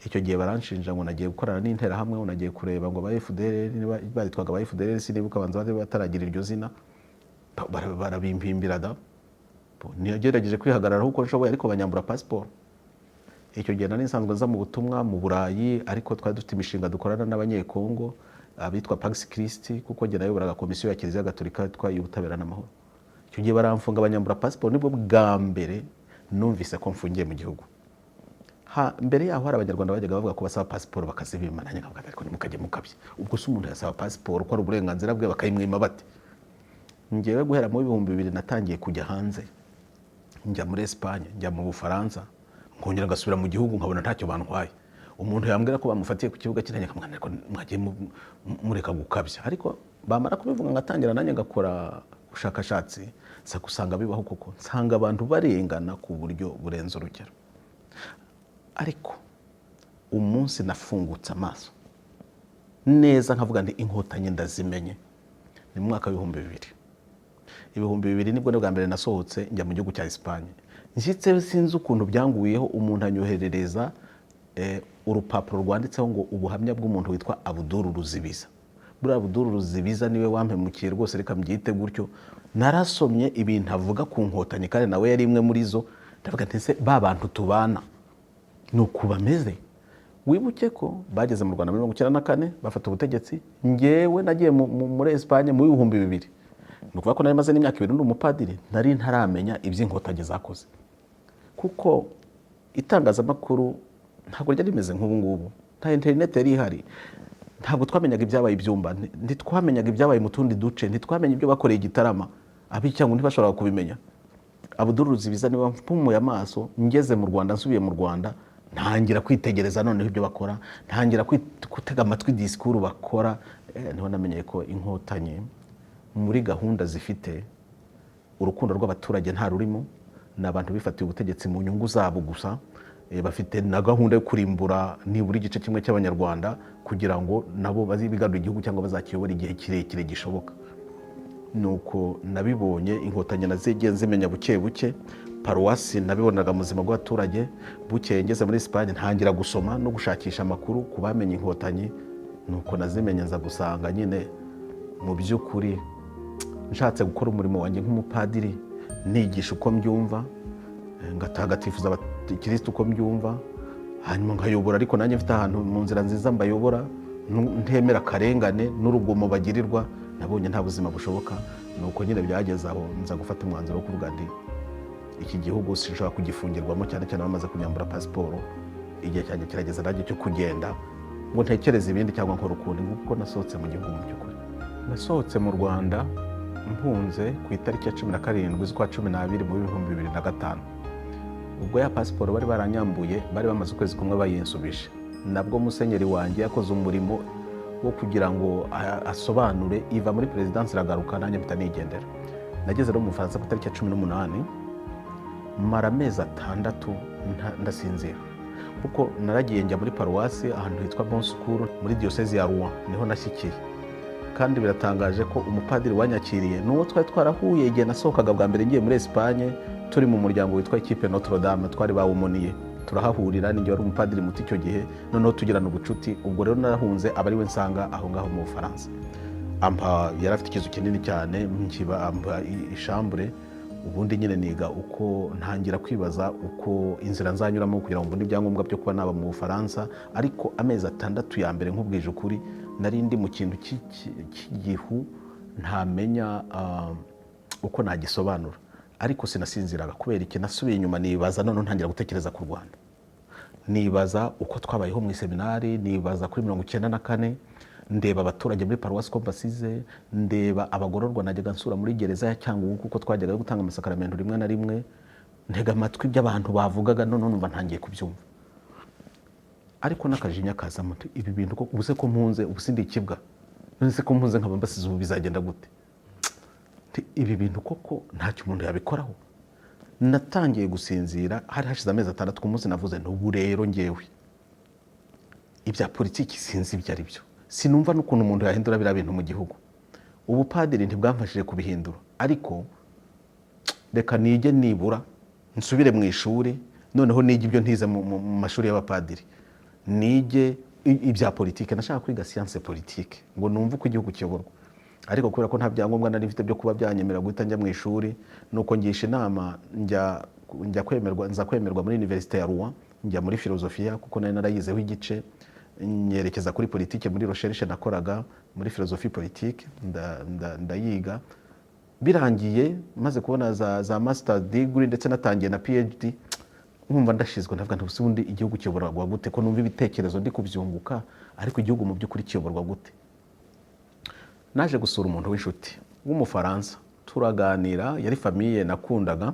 Icyo gihe baranshinja ngo nagiye gukorana n'interahamwe, ngo nagiye kureba ngo ba FDL niba baritwaga ba FDL, sinibuka abanza bari bataragira iryo zina, barabimpimbira da. Nigerageje kwihagararaho uko nshoboye, ariko banyambura pasiporo. Icyo gihe nari nsanzwe nza mu butumwa mu Burayi, ariko twari dufite imishinga dukorana n'abanyekongo abitwa Pax Christi, kuko njye nayoboraga komisiyo ya Kiliziya Gatolika twaye ubutabera n'amahoro. Icyo gihe baramfunga banyambura pasiporo, nibwo bwa mbere numvise ko mfungiye mu gihugu. Mbere yaho hari abanyarwanda bajyaga bavuga ko basaba pasiporo bakazibima, nanjye nkavuga ariko nimukajye mukabye, ubwo se umuntu yasaba pasiporo ko ari uburenganzira bwe bakayimwima bate? Ngewe guhera mu 2000 natangiye kujya hanze, njya muri Espagne, njya mu Bufaransa, nkongera ngasubira mu gihugu nkabona ntacyo bantwaye. Umuntu yambwira ko bamufatiye ku kibuga cy'indege nkamwana ariko mwagiye mureka gukabya, ariko bamara kubivuga ngatangira nanjye ngakora ubushakashatsi, nsa gusanga bibaho kuko nsanga abantu barengana ku buryo burenze urugero. Ariko umunsi nafungutse amaso neza nkavuga nti Inkotanyi ndazimenye, ni mu mwaka wa 2000 nibwo bwa mbere nasohotse njya mu gihugu cya Espagne. Njitse sinzi ukuntu byanguyeho, umuntu anyoherereza urupapuro rwanditseho ngo ubuhamya bw'umuntu witwa Abdul Ruzibiza. Buriya Abdul Ruzibiza niwe wampemukiye rwose, reka mbyite gutyo. Narasomye ibintu avuga ku Nkotanyi, kandi nawe yari imwe muri zo. Ndavuga nti se ba bantu tubana nuko bameze. Wibuke ko bageze mu Rwanda muri 1994 bafata ubutegetsi, ngewe nagiye muri Espagne mu 2000. Nukuvuga ko nari maze n'imyaka 2 ndi umupadiri, nari ntaramenya iby'Inkotanyi zakoze, kuko itangazamakuru ntabwo ryari rimeze nk'ubu ngubu, nta internet yari ihari, ntabwo twamenyaga ibyabaye ibyumba, ntitwamenyaga ibyabaye mu tundi duce, ntitwamenye ibyo bakoreye Igitarama, abicyangu ntibashobora kubimenya. Abdul Ruzibiza niwe mpumuye amaso, ngeze mu Rwanda, nsubiye mu Rwanda, ntangira kwitegereza noneho ibyo bakora, ntangira gutega amatwi disikuru bakora. Niho namenye ko Inkotanyi muri gahunda zifite urukundo rw'abaturage nta rurimo, n'abantu bifatiye ubutegetsi mu nyungu zabo gusa. Bafite na gahunda yo kurimbura nibura igice kimwe cy'abanyarwanda kugira ngo nabo bazibigarura igihugu cyangwa bazakiyobora igihe kirekire gishoboka. Nuko nabibonye Inkotanyi nazigiye zimenya buke buke, paruwasi nabibonaga mu buzima bw'abaturage. Bukeye ngeze muri Espagne ntangira gusoma no gushakisha amakuru ku bamenye Inkotanyi, nuko nazimenye nza gusanga nyine mu by'ukuri nshatse gukora umurimo wanjye nk'umupadiri, nigisha uko mbyumva, ngatagatifuza abakristo uko mbyumva, hanyuma nkayobora, ariko nanjye mfite ahantu mu nzira nziza mbayobora, ntemera akarengane n'urugomo bagirirwa, nabonye nta buzima bushoboka. Nuko nyine byageze aho nza gufata umwanzuro wo kuvuga nti iki gihugu sinshobora kugifungirwamo, cyane cyane bamaze kunyambura pasiporo. Igihe cyanjye kirageze nanjye cyo kugenda ngo ntekereze ibindi cyangwa nkora ukundi, kuko nasohotse mu gihugu mu by'ukuri. Nasohotse mu Rwanda mpunze ku itariki ya 17 z'ukwa 12 mu 2005. Ubwo ya pasiporo bari baranyambuye, bari bamaze ukwezi kumwe bayinsubije. Nabwo musenyeri wanjye yakoze umurimo wo kugira ngo asobanure, iva muri perezidansi iragaruka, nanjye mpita nigendera. Nageze rero mu Bufaransa ku itariki ya 18, mara amezi 6 ndasinzira, kuko naragiye njya muri paruwasi ahantu hitwa Bon Secours muri diocese ya Rouen, niho nashyikiye. Kandi biratangaje ko umupadiri wanyakiriye n'uwo twari twarahuye igihe nasohokaga bwa mbere ngiye muri Espagne, turi mu muryango witwa Equipe Notre Dame, twari bawumuniye turahahurira. Ninjye wari umupadiri muto icyo gihe, noneho tugirana ubucuti. Ubwo rero narahunze, aba ari we nsanga aho ngaho mu Bufaransa. Yari afite ikizu kinini cyane, ampa ishambure. Ubundi nyine niga uko ntangira kwibaza uko inzira nzanyuramo kugira ngo mbone ibyangombwa byo kuba naba mu Bufaransa. Ariko amezi 6 ya mbere, nkubwije ukuri, nari ndi mu kintu cy'igihu ntamenya uko nagisobanura. Ariko sinasinziraga kubera iki, nasubiye inyuma nibaza, none ntangira gutekereza ku Rwanda. Nibaza uko twabayeho mu seminari, nibaza kuri 94, ndeba abaturage muri paruwasi ko basize, ndeba abagororwa najyaga nsura muri gereza ya Cyangugu kuko twajyaga gutanga amasakaramentu rimwe na rimwe, ntega amatwi by'abantu bavugaga, none numva ntangiye kubyumva. Ariko nakajinya kaza muti, ibi bintu ko ubuse ko mpunze, ubuse ndi ikibwa, none se ko mpunze nkaba mbasize, ubu bizagenda gute? Ibi bintu koko ntacyo umuntu yabikoraho. Natangiye gusinzira, hari hashize amezi 6 ku munsi navuze n'ubu rero ngewe ibya politiki sinzi ibyo ari byo, sinumva n'ukuntu umuntu yahindura biriya bintu mu gihugu. Ubupadiri ntibwamfashije kubihindura, ariko reka nige nibura nsubire mu ishuri, noneho nige ibyo ntize mu mashuri y'abapadiri, nige ibya politiki. Nashaka kwiga science politique ngo numve uko igihugu kiyoborwa, ariko kubera ko nta byangombwa nari mfite byo kuba byanyemera guhita njya mu ishuri, nuko ngisha inama njya kwemerwa muri Université ya Rouen, njya muri filosofia kuko nari narayizeho igice, nyerekeza kuri politike muri recherche nakoraga muri philosophie politique, ndayiga. Birangiye maze kubona za master degree ndetse natangiye na PhD, nkumva ndashizwe, ndavuga nti ubundi igihugu kiyoborwa gute, ko numva ibitekerezo ndi kubyunguka, ariko igihugu mu by'ukuri kiyoborwa gute? Naje gusura umuntu w'inshuti w'Umufaransa, turaganira, yari famille nakundaga.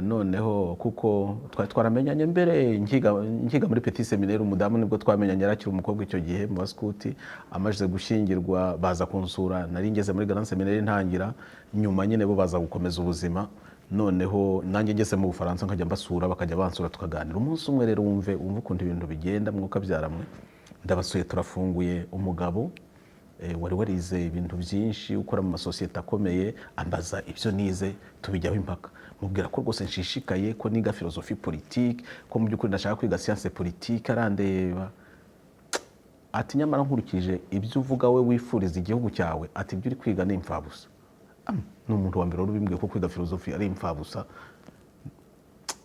Noneho kuko twari twaramenyanye mbere nkiga muri petit séminaire, umudamu nibwo twamenyanye, yarakiri umukobwa icyo gihe mu baskuti. Amaze gushyingirwa baza kunsura, nari ngeze muri grand séminaire ntangira, nyuma nyine bo baza gukomeza ubuzima. Noneho nanjye ngeze mu Bufaransa nkajya mbasura, bakajya bansura tukaganira. Umunsi umwe rero wumve ukuntu ibintu bigenda, mwuka byaramwe, ndabasuye turafunguye. Umugabo wari warize ibintu byinshi, ukora mu masosiyete akomeye, ambaza ibyo nize, tubijyaho impaka. Mubwira ko rwose nshishikaye ko niga philosophie politique, ko mu by'ukuri ndashaka kwiga science politique. Arandeba ati, nyamara nkurikije ibyo uvuga we wifuriza igihugu cyawe, ati ibyo uri kwiga ni imfabusa. Ni umuntu wa mbere wari ubimbwiye ko kwiga philosophie ari imfabusa.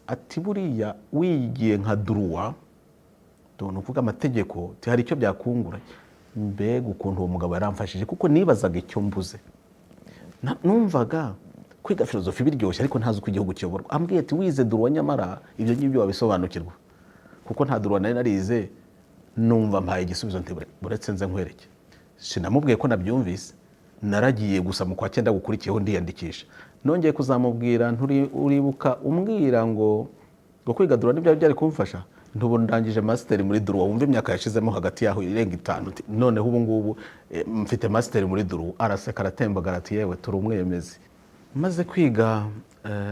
Ati buriya wigiye nka droit, ni ukuvuga amategeko, hari icyo byakungura. Mbega ukuntu uwo mugabo yaramfashije, kuko nibazaga icyo mbuze. Numvaga kwiga philosophie biryoshye, ariko ntazi uko igihugu kiyoborwa. Ambwiye ati wize droit, nyamara ibyo ngibyo wabisobanukirwa, kuko nta droit nari narize. Numva mpaye igisubizo nti buretse nze nkwereke. Sinamubwiye ko nabyumvise, naragiye gusa mu kwa 9 gukurikiyeho ndiyandikisha. Nongeye kuzamubwira, uribuka umbwira ngo kwiga droit nibyo byari kumfasha? Ntubu ndangije master muri droit, wumve imyaka yashizemo hagati yaho irenga 5. Noneho ubu ngubu mfite master muri droit. Araseka aratembaga ati yewe turi umwemezi. Maze kwiga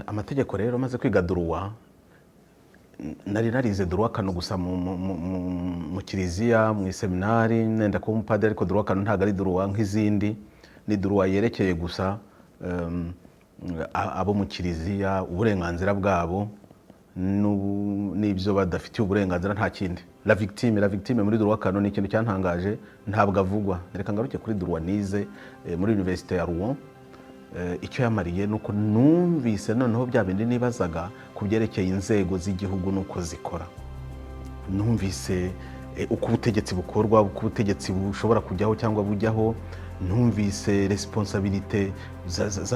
amategeko rero, maze kwiga droit, nari narize droit kano gusa mu kiliziya, mu seminari, nenda kuba umupadiri, ariko droit kano ntago ari droit nk'izindi, ni droit yerekeye gusa abo mu kiliziya, uburenganzira bwabo n'ibyo badafitiye uburenganzira, nta kindi. La victime muri droit kano ni ikintu cyantangaje, ntabwo avugwa. Reka ngaruke kuri droit nize muri Université ya Rouen. Icyo yamariye nuko numvise noneho bya bindi nibazaga ku byerekeye inzego z'igihugu nuko zikora. Numvise uko ubutegetsi bukorwa, uko ubutegetsi bushobora kujyaho cyangwa bujyaho, numvise responsabilite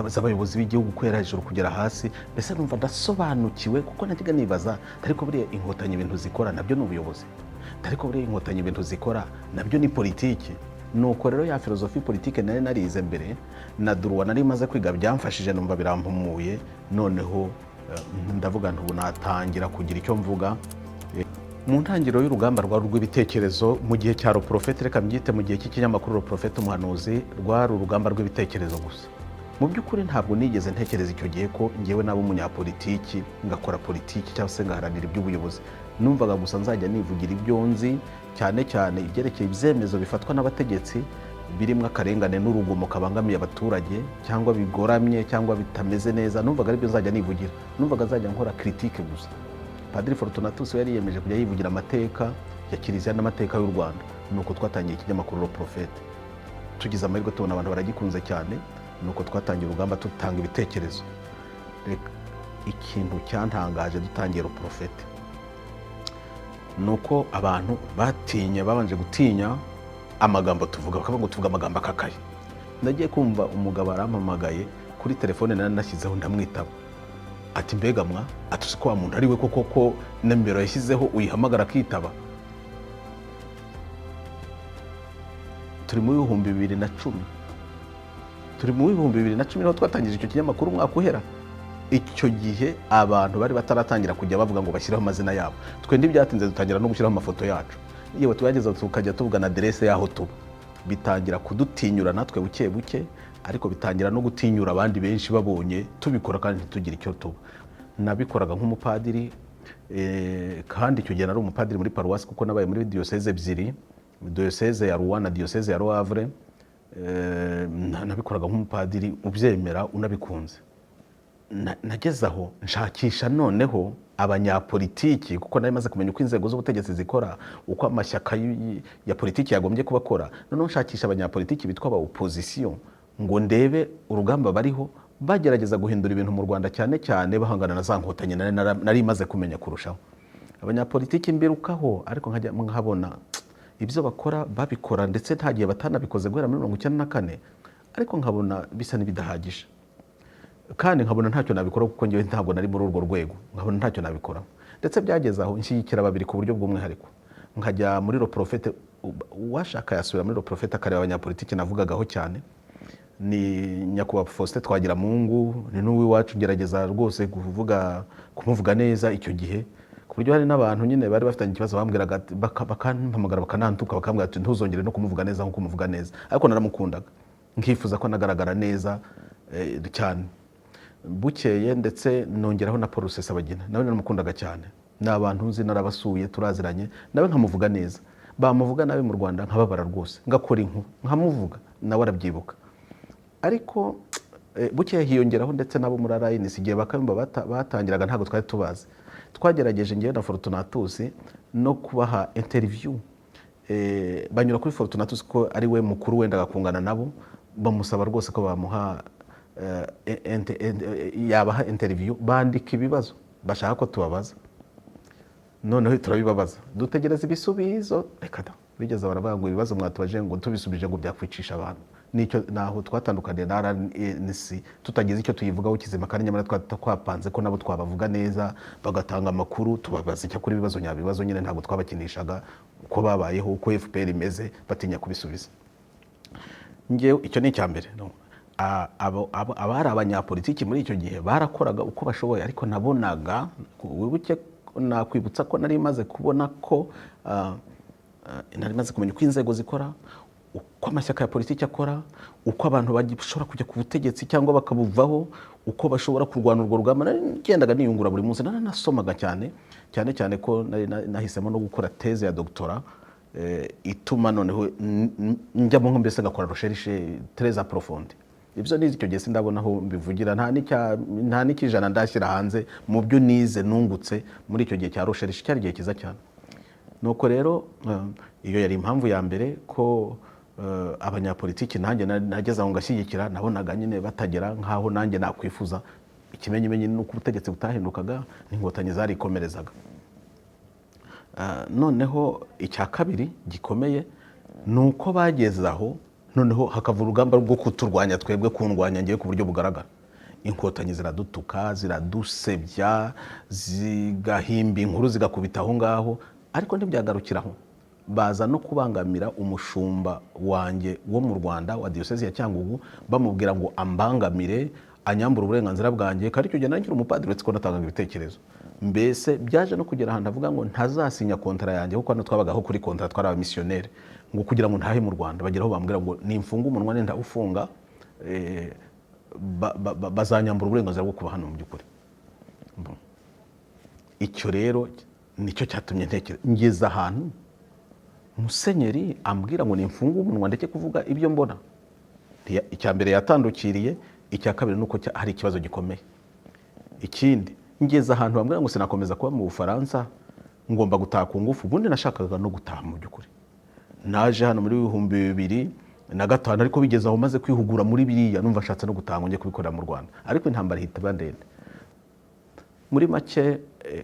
z'abayobozi b'igihugu kwera hejuru kugera hasi, mbese numva ndasobanukiwe kuko najyaga nibaza ariko buriya inkotanyi ibintu zikora nabyo ni ubuyobozi, ariko buriya inkotanyi ibintu zikora nabyo ni politiki. Nuko rero ya filozofi politike nari narize mbere na duruwa nari maze kwiga byamfashije, numva birampumuye, noneho ndavuga ntubu natangira kugira icyo mvuga. Mu ntangiriro y'urugamba rw'ibitekerezo mu gihe cya Roprofete, reka mbyite mu gihe cy'ikinyamakuru Roprofete umuhanuzi, rwari urugamba rw'ibitekerezo gusa. Mu by'ukuri ntabwo nigeze ntekereza icyo gihe ko ngewe naba umunyapolitiki ngakora politiki cyangwa se ngaharanira iby'ubuyobozi. Numvaga gusa nzajya nivugira ibyo nzi, cyane cyane ibyerekeye ibyemezo bifatwa n'abategetsi birimo akarengane n'urugomo kabangamiye abaturage cyangwa bigoramye cyangwa bitameze neza. Numvaga aribyo nzajya nivugira, numvaga nzajya nkora critique gusa. Padiri Fortunatus yari yiyemeje kujya yivugira amateka ya Kiliziya n'amateka y'u Rwanda. Nuko twatangiye ikinyamakuru Roprofete, tugize amahirwe tubona abantu baragikunze cyane, nuko twatangiye urugamba tutanga ibitekerezo. Reka ikintu cyantangaje dutangiye Roprofete nuko abantu babanje gutinya amagambo tuvuga, bakavuga ngo tuvuga amagambo akakaye. Nagiye kumva umugabo arampamagaye kuri telefone nari nashyizeho, ndamwitaba. Ati mbega mwa, atuzi ko wa muntu ari we koko nembero yashyizeho uyihamagara akitaba. Turi mu 2010, turi mu 2010 niho twatangije icyo kinyamakuru umwaka uhera. Icyo gihe abantu bari bataratangira kujya bavuga ngo bashyiraho amazina yabo. Twende byatinze dutangira no gushyiraho amafoto yacu, yewe twageze tukajya tuvuga na adresse yaho tuba. Bitangira kudutinyura natwe buke buke, ariko bitangira no gutinyura abandi benshi babonye tubikora kandi ntitugire icyo tuba. Nabikoraga nk'umupadiri, kandi icyo gihe nari umupadiri muri paruwasi kuko nabaye muri diocese ebyiri, diocese ya Rouen na diocese ya Le Havre. Nabikoraga nk'umupadiri ubyemera unabikunze. Nageze aho nshakisha noneho abanyapolitiki, kuko nari maze kumenya uko inzego z'ubutegetsi zikora, uko amashyaka ya politiki yagombye kubakora. Noneho nshakisha abanyapolitiki bitwa aba opposition ngo ndebe urugamba bariho bagerageza guhindura ibintu mu Rwanda, cyane cyane bahangana na za nkotanyi nari maze kumenya kurushaho. Abanyapolitiki mbirukaho, ariko nkabona ibyo bakora babikora ndetse nta gihe batanabikoze guhera muri 1994, ariko nkabona bisa n'ibidahagije, kandi nkabona ntacyo nabikora kuko ngewe ntabwo nari muri urwo rwego, nkabona ntacyo nabikora. Ndetse byageze aho nshyigikira babiri ku buryo bw'umwihariko. Nkajya muri Roprofete, uwashaka yasubira muri Roprofete akareba abanyapolitiki navugagaho cyane. Ni Nyakubahwa Faustin Twagiramungu, ni n'uwiwacu ngerageza rwose kumuvuga neza icyo gihe, ku buryo hari n'abantu nyine bari bafitanye ikibazo bambwiraga bakampamagara bakanantuka bakambwira ati ntuzongere no kumuvuga neza nk'uko umuvuga neza. Ariko naramukundaga, nkifuza ko nagaragara neza cyane. Bukeye ndetse nongeraho na Paul Rusesabagina, nawe naramukundaga cyane. Ni abantu nzi, narabasuye, turaziranye, nawe nkamuvuga neza. Bamuvuga nabi mu Rwanda nkababara rwose, ngakora inkuru nkamuvuga, nawe arabyibuka. Ariko bukeye hiyongeraho ndetse nabo muri RNC igihe bakamba batangiraga ntabwo twari tubazi. Twagerageje ngewe na Fortunatus no kubaha interview, banyura kuri Fortunatus ko ari we mukuru wenda gakungana nabo, bamusaba rwose ko bamuha yabaha interview, bandika ibibazo bashaka ko tubabaza. Noneho turabibabaza, dutegereza ibisubizo, reka da bigeze baravuga ngo ibibazo mwatubaje ngo tubisubije ngo byakwicisha abantu. Nicyo naho twatandukaniye na RNC, tutagize icyo tuyivugaho kizima, kandi nyamara twapanze ko nabo twabavuga neza bagatanga amakuru, tubabaza icyo kuri ibibazo nyabibazo nyine, ntabwo twabakinishaga uko babayeho, uko FPR imeze batinya kubisubiza. Ngewe icyo ni icya mbere. Abari abanyapolitiki muri icyo gihe barakoraga uko bashoboye, ariko nabonaga, wibuke nakwibutsa ko nari maze kubona ko nari maze kumenya uko inzego zikora, uko amashyaka ya politiki akora, uko abantu bashobora kujya ku butegetsi cyangwa bakabuvaho, uko bashobora kurwana urwo rugamba. Nagendaga niyungura buri munsi, nasomaga cyane cyane ko nahisemo no gukora teze ya doctorat ituma noneho njyamo nko mbese ngakora recherche très approfondie. Ibyo nize icyo gihe sindabona aho mbivugira, nta n'ikijana ndashyira hanze mu byo nize nungutse muri icyo gihe cya recherche, cyari igihe kiza cyane. Nuko rero iyo yari impamvu ya mbere ko abanyapolitiki nanjye nageze aho ngashyigikira, nabonaga nyine batagera nkaho nanjye nakwifuza. Ikimenyimenyi nuko ubutegetsi butahindukaga, n'inkotanyi zarikomerezaga. noneho icya kabiri gikomeye ni uko bageze aho noneho hakava urugamba rwo kuturwanya twebwe kundwanya ngiye ku buryo bugaragara. Inkotanyi ziradutuka, ziradusebya, zigahimba inkuru zigakubita aho ngaho, ariko ntibyagarukiraho. Baza no kubangamira umushumba wanjye wo mu Rwanda wa Diyosezi ya Cyangugu, bamubwira ngo ambangamire, anyambura uburenganzira bwanjye, kandi icyo gihe nanjye umupadiri uretse ko natangaga ibitekerezo. Mbese byaje no kugera ahantu avuga ngo ntazasinya kontara yanjye kuko hano twabagaho kuri kontara twari abamisiyoneri, ngo kugira ngo ntahe mu Rwanda. Bageraho bambwira ngo nimfunga umunwa nenda ufunga, bazanyambura uburenganzira bwo kuba hano mu by'ukuri. Icyo rero nicyo cyatumye ntekereza, ngeze ahantu Musenyeri ambwira ngo nimfunga umunwa ndeke kuvuga ibyo mbona. Icya mbere yatandukiriye, icya kabiri nuko hari ikibazo gikomeye. Ikindi ngeze ahantu bambwira ngo sinakomeza kuba mu Bufaransa, ngomba gutaha ku ngufu. Ubundi nashakaga no gutaha mu by'ukuri. Naje hano muri 2005 ariko bigeze aho maze kwihugura muri biriya numva ashatse no gutaha ngo njye kubikorera mu Rwanda, ariko intambara ihita bandende. Muri make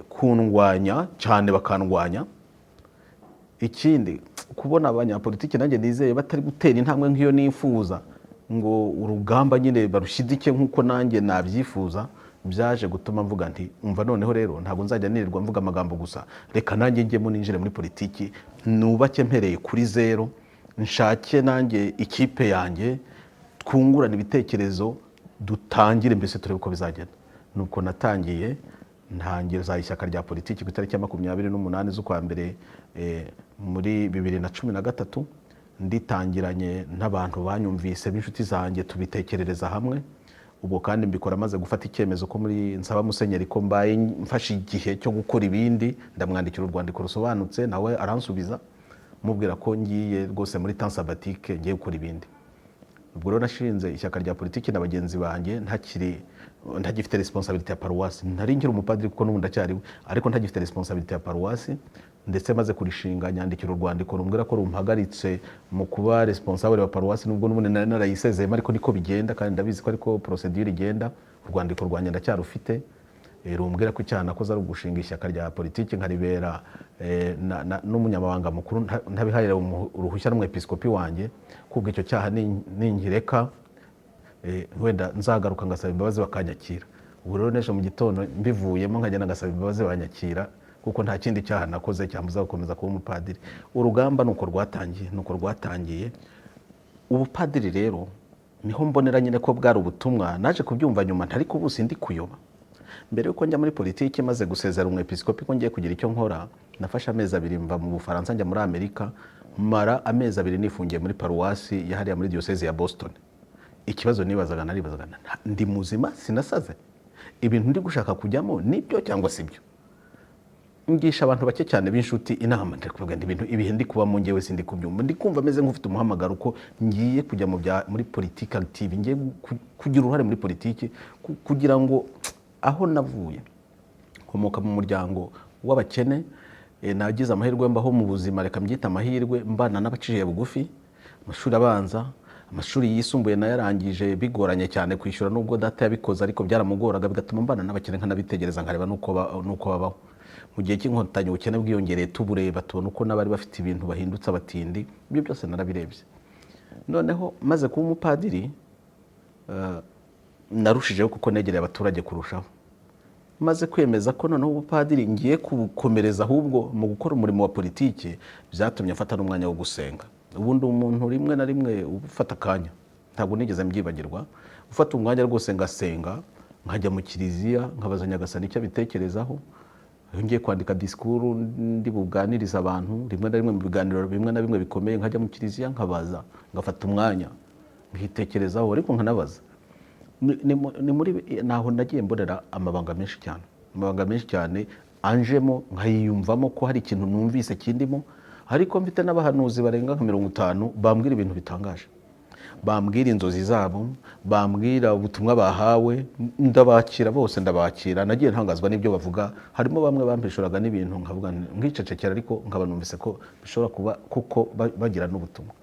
kundwanya cyane, bakandwanya. Ikindi kubona abanyapolitiki nanjye nizeye batari gutera intambwe nk'iyo nifuza, ngo urugamba nyine barushidike nk'uko nanjye nabyifuza, byaje gutuma mvuga nti umva noneho rero ntabwo nzajya nirirwa mvuga amagambo gusa, reka nanjye njyemo ninjire muri politiki, nubake mpereye kuri zero, nshake nanjye ikipe yanjye, twungurana ibitekerezo, dutangire mbese turebe uko bizagenda. Nuko natangiye ntangiza ishyaka rya politiki ku itariki ya 28 z'ukwa mbere muri 2013, nditangiranye n'abantu banyumvise b'inshuti zanjye, tubitekerereza hamwe. Ubwo kandi mbikora maze gufata icyemezo ko muri nsaba Musenyeri ko mbaye mfashe igihe cyo gukora ibindi, ndamwandikira urwandiko rusobanutse, nawe aransubiza mubwira ko ngiye rwose muri temps sabbatique ngiye gukora ibindi. Ubwo rero nashinze ishyaka rya politiki na bagenzi banjye ntagifite responsabilité ya paruwasi. Ntari nkiri umupadiri kuko n'ubundi acyariwe, ariko ntagifite responsabilité ya paruwasi, ndetse maze kurishinga nyandikira urwandiko rumbwira ko rumpagaritse mu kuba responsable wa paruwasi, nubwo n'ubundi nari narayisezeyemo, ariko niko bigenda kandi ndabizi ko ariko procedure igenda. Urwandiko rwanjye ndacyarufite rumbwira ko icyaha nakoze ari ugushinga ishyaka rya politiki nkaribera n'umunyamabanga mukuru, ntabihayira uruhushya n'umwepiskopi wanjye, kubwo icyo cyaha ningireka wenda nzagaruka ngasaba imbabazi bakanyakira. Ubu rero n'ejo mu gitondo mbivuyemo nkagenda ngasaba imbabazi banyakira, kuko nta kindi cyaha nakoze cyambuza gukomeza kuba umupadiri. Urugamba nuko rwatangiye. Ubupadiri rero niho mbonera nyine ko bwari ubutumwa, naje kubyumva nyuma, ariko ubu sindi kuyoba. Mbere yuko njya muri politiki maze gusezera umwepiskopi ko ngiye kugira icyo nkora, nafashe amezi 2 mva mu Bufaransa njya muri Amerika, mara amezi 2 nifungiye muri paruwasi yahariya muri Diyosezi ya Boston. Ikibazo nibazaga ndi muzima, sinasaze, ibintu ndi gushaka kujyamo nibyo cyangwa sibyo. Ngisha abantu bake cyane b'inshuti inama, ndakuvuga ibintu ibihe ndi kuba mu ngewe sindi kubyumva, ndi kumva meze nk'ufite umuhamagaro ko ngiye kujya muri politiki active, ngiye kugira uruhare muri politiki, kugira ngo aho navuye komoka mu muryango w'abakene, nagize amahirwe mbaho mu buzima, reka mbyita amahirwe, mbana n'abaciye bugufi. Amashuri abanza, amashuri yisumbuye nayarangije bigoranye cyane kwishyura, nubwo data yabikoze ariko byaramugoraga, bigatuma mbana n'abakene nkanabitegereza nkareba nuko babaho. Mu gihe cy'inkotanyi ubukene bwiyongereye, tubureba tubona uko n'abari bafite ibintu bahindutse abatindi, ibyo byose narabirebye. Noneho maze kuba umupadiri narushijeho kuko negereye abaturage kurushaho. Maze kwemeza ko noneho ubupadiri ngiye kukomereza ahubwo mu gukora umurimo wa politiki, byatumye afata n'umwanya wo gusenga. Ubundi umuntu rimwe na rimwe ufata akanya, ntabwo nigeze mbyibagirwa, ufata umwanya rwose ngasenga, nkajya mu kiliziya nkabaza Nyagasani icyo abitekerezaho. Ngiye kwandika disikuru ndi buganiriza abantu, rimwe na rimwe mu biganiro bimwe na bimwe bikomeye, nkajya mu kiliziya nkabaza, ngafata umwanya nkitekerezaho, ariko nkanabaza. Ni muri naho nagiye mbonera amabanga menshi cyane anjemo, nkayiyumvamo ko hari ikintu numvise kindimo, ariko mfite n'abahanuzi barenga nka 50 bambwira ibintu bitangaje, bambwira inzozi zabo, bambwira ubutumwa bahawe, ndabakira bose, ndabakira. Nagiye ntangazwa n'ibyo bavuga, harimo bamwe bampishuraga n'ibintu nkavuga nkicecekera, ariko nkaba numvise ko bishobora kuba kuko bagira n'ubutumwa.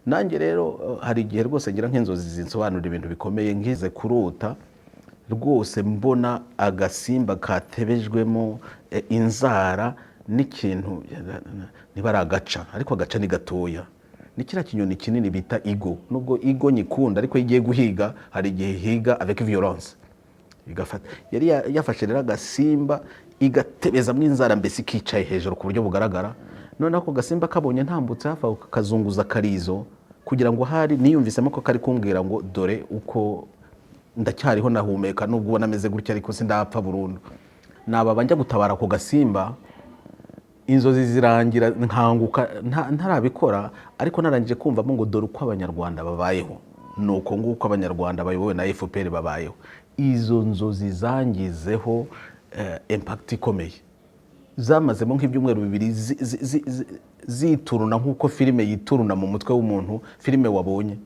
Nanjye rero hari igihe rwose ngira nk'inzozi zinsobanura ibintu bikomeye, ngize kurota rwose mbona agasimba katebejwemo inzara, n'ikintu niba ari agaca, ariko agaca ni gatoya, ni kiriya kinyoni kinini bita igo. Nubwo igo nyikunda, ariko iyo igiye guhiga hari igihe higa avec violence, igafata. Yari yafashe rero agasimba igatebeza mu inzara, mbese ikicaye hejuru ku buryo bugaragara. Noneho ako gasimba kabonye ntambutse hafi kazunguza karizo, kugira ngo hari niyumvisemo ko kari kumbwira ngo dore uko ndacyariho nahumeka, nubwo ubona ameze gutya ariko sindapfa burundu. Naba njya gutabara ako gasimba, inzozi zirangira nkanguka ntarabikora, ariko narangije kumvamo ngo dore uko abanyarwanda babayeho, nuko nguko abanyarwanda bayobowe na FPR babayeho. Izo nzozi zangizeho impact ikomeye, zamazemo nk'ibyumweru bibiri zituruna nk'uko filime yituruna mu mutwe w'umuntu, filime wabonye.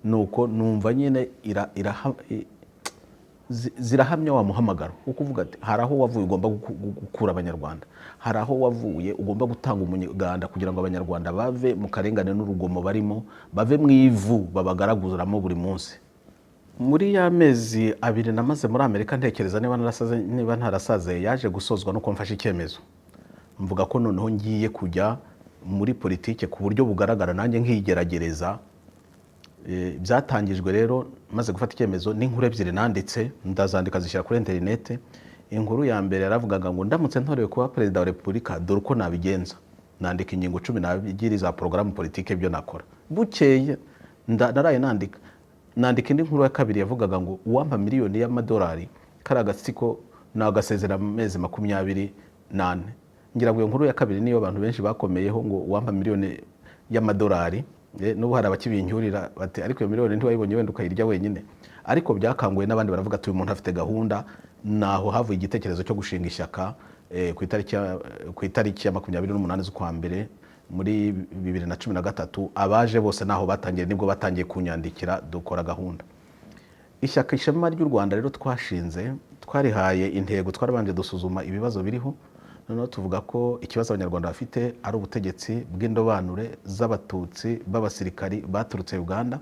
Nuko numva nyine zirahamya wa muhamagaro wo kuvuga ati hari aho wavuye ugomba gukura abanyarwanda, hari aho wavuye ugomba gutanga umuganda kugira ngo abanyarwanda bave mu karengane n'urugomo barimo, bave mu ivu babagaraguzamo buri munsi. Muri ya mezi 2 namaze muri Amerika, ntekereza niba ntarasaze, yaje gusozwa no kumfasha icyemezo, mvuga ko noneho ngiye kujya muri politike ku buryo bugaragara, nanjye nkigeragereza. Byatangijwe rero maze gufata icyemezo n'inkuru 2 nanditse, ndazandika zishyira kuri internet. Inkuru ya mbere yaravugaga ngo ndamutse ntorewe kuba perezida wa repubulika dore uko nabigenza, nandika ingingo 12 za programme politique byo nakora. Bukeye naraye nandika indi nkuru ya kabiri yavugaga ngo uwampa miliyoni y'amadolari kari agatsiko nagasezera amezi 28. Ngira ngo iyo nkuru ya kabiri niyo abantu benshi bakomeyeho, ngo uwampa miliyoni y'amadolari. N'ubu hari abakibinyurira bati ariko iyo miliyoni ntiwayibonye wenda ukayirya wenyine. Ariko byakanguye n'abandi baravuga ati uyu muntu afite gahunda. Naho havuye igitekerezo cyo gushinga ishyaka ku itariki ya 28 z'ukwa mbere muri 2013. Abaje bose naho batangiye, nibwo batangiye kunyandikira dukora gahunda. Ishyaka Ishema ry'u Rwanda rero twashinze, twarihaye intego, twarabanje dusuzuma ibibazo biriho. Noneho tuvuga ko ikibazo abanyarwanda bafite ari ubutegetsi bw'indobanure z'abatutsi b'abasirikari baturutse Uganda,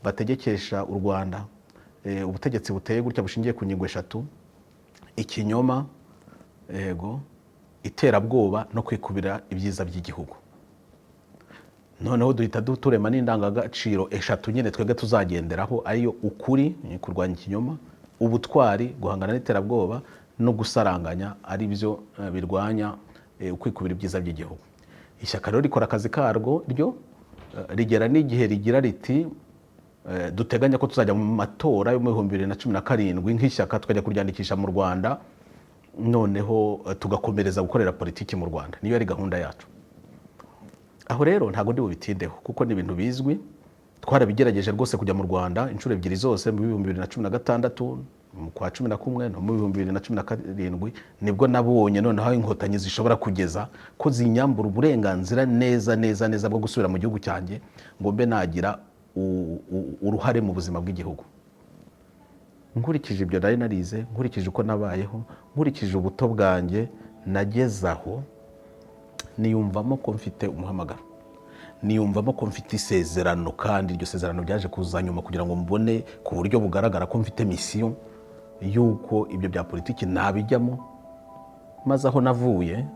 bategekesha u Rwanda ubutegetsi buteye gutya bushingiye ku ngingo 3: ikinyoma, iterabwoba no kwikubira ibyiza by'igihugu. Noneho duhita turema n'indangagaciro 3 nyine twebwe tuzagenderaho, ariyo ukuri, kurwanya ikinyoma, ubutwari, guhangana n'iterabwoba, no gusaranganya, ari byo birwanya ukwikubira ibyiza by'igihugu. Ishyaka rero rikora akazi karwo ryo, rigera n'igihe rigira riti duteganya ko tuzajya mu matora yo mu 2017 nk'ishyaka tukajya kuryandikisha mu Rwanda, noneho tugakomereza gukorera politiki mu Rwanda. Niyo ari gahunda yacu. Aho rero ntago ndi bubitindeho kuko ni ibintu bizwi. Twarabigerageje rwose kujya mu Rwanda inshuro 2 zose, mu 2016 mu kwa 11 no mu 2017 nibwo nabonye noneho inkotanyi zishobora kugeza ko zinyambura uburenganzira neza bwo gusubira mu gihugu cyanjye, ngo mbe nagira uruhare mu buzima bw'igihugu. Nkurikije ibyo nari narize, nkurikije uko nabayeho, nkurikije ubuto bwanjye, nagezaho niyumvamo ko mfite umuhamagaro, niyumvamo ko mfite isezerano, kandi iryo sezerano byaje kuza nyuma kugira ngo mbone ku buryo bugaragara ko mfite mission yuko ibyo bya politiki nabijyamo. Maze aho navuye